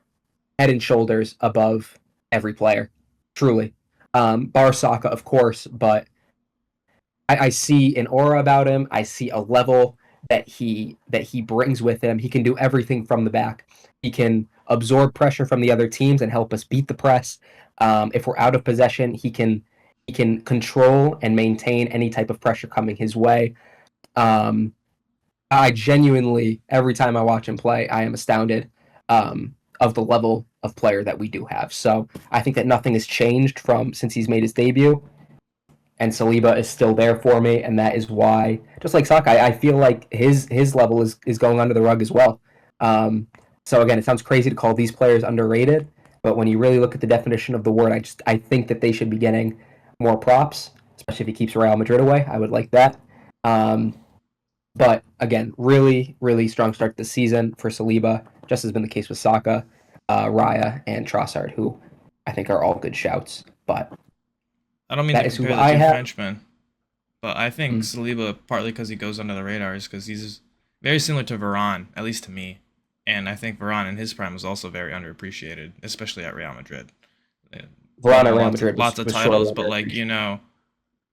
head and shoulders above every player, truly. Bar Saka, of course, but I see an aura about him. I see a level that he brings with him. He can do everything from the back. He can absorb pressure from the other teams and help us beat the press. If we're out of possession, he can control and maintain any type of pressure coming his way. Um, I genuinely, every time I watch him play, I am astounded of the level of player that we do have. So I think that nothing has changed from since he's made his debut, and Saliba is still there for me, and that is why, just like Saka, I feel like his level is going under the rug as well. Um, so again, it sounds crazy to call these players underrated, but when you really look at the definition of the word, I think that they should be getting more props, especially if he keeps Real Madrid away. I would like that. Um, but again, really, really strong start to the season for Saliba, just has been the case with Saka, Raya, and Trossard, who I think are all good shouts. But I don't mean to that is who compare the I two have. Frenchmen, but I think Mm. Saliba, partly because he goes under the radar, is because he's very similar to Varane, at least to me. And I think Varane in his prime was also very underappreciated, especially at Real Madrid. Varane at Know, Real lots of Madrid lots of was sorely titles, but underappreciated.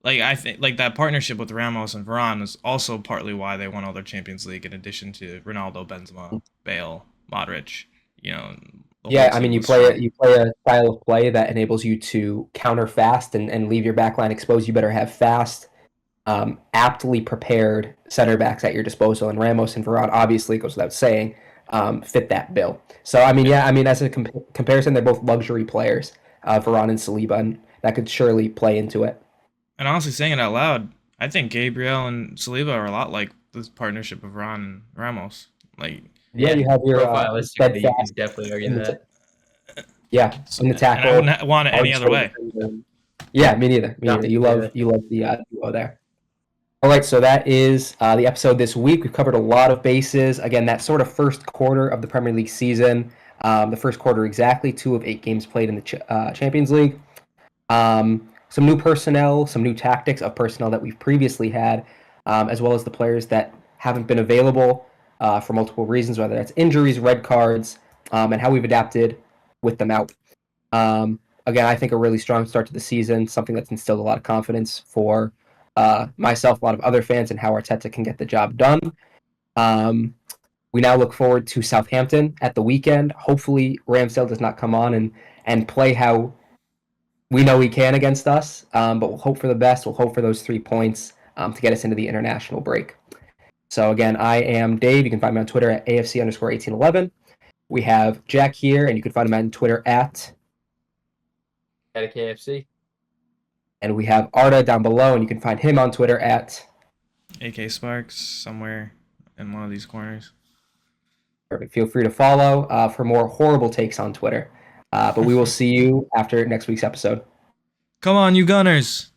like I think like that partnership with Ramos and Varane is also partly why they won all their Champions League. In addition to Ronaldo, Benzema, Bale, Modric, you know, the whole Yeah, I mean, team you was play strong. you play a style of play that enables you to counter fast and leave your back line exposed. You better have fast, aptly prepared center backs at your disposal. And Ramos and Varane, obviously, goes without saying, fit that bill. So, I mean, And yeah, I mean, as a comparison, they're both luxury players, Varane and Saliba, and that could surely play into it. and honestly, saying it out loud, I think Gabriel and Saliba are a lot like this partnership of Ron and Ramos. Like, Yeah, Yeah, you have your profilistically, you steadfast can definitely argue in the that. yeah in the and I wouldn't tackle, want it hard any other save way. defender. Yeah, me neither. Me No, neither. neither. You love the duo there. All right, so that is the episode this week. We've covered a lot of bases. Again, that sort of first quarter of the Premier League season, the first quarter exactly, 2 of 8 games played in the Champions League. Some new personnel, some new tactics of personnel that we've previously had, as well as the players that haven't been available for multiple reasons, whether that's injuries, red cards, and how we've adapted with them out. Again, I think a really strong start to the season, something that's instilled a lot of confidence for myself, a lot of other fans, and how Arteta can get the job done. Um, we now look forward to Southampton at the weekend. Hopefully, Ramsdale does not come on and play how we know he can against us, but we'll hope for the best. We'll hope for those 3 points to get us into the international break. So again, I am Dave. You can find me on Twitter at AFC_1811. We have Jack here, and you can find him on Twitter at, At a KFC. and we have Arda down below, and you can find him on Twitter at. AK Sparks somewhere in one of these corners. Perfect. Feel free to follow for more horrible takes on Twitter. But we will see you after next week's episode. Come on, you Gunners!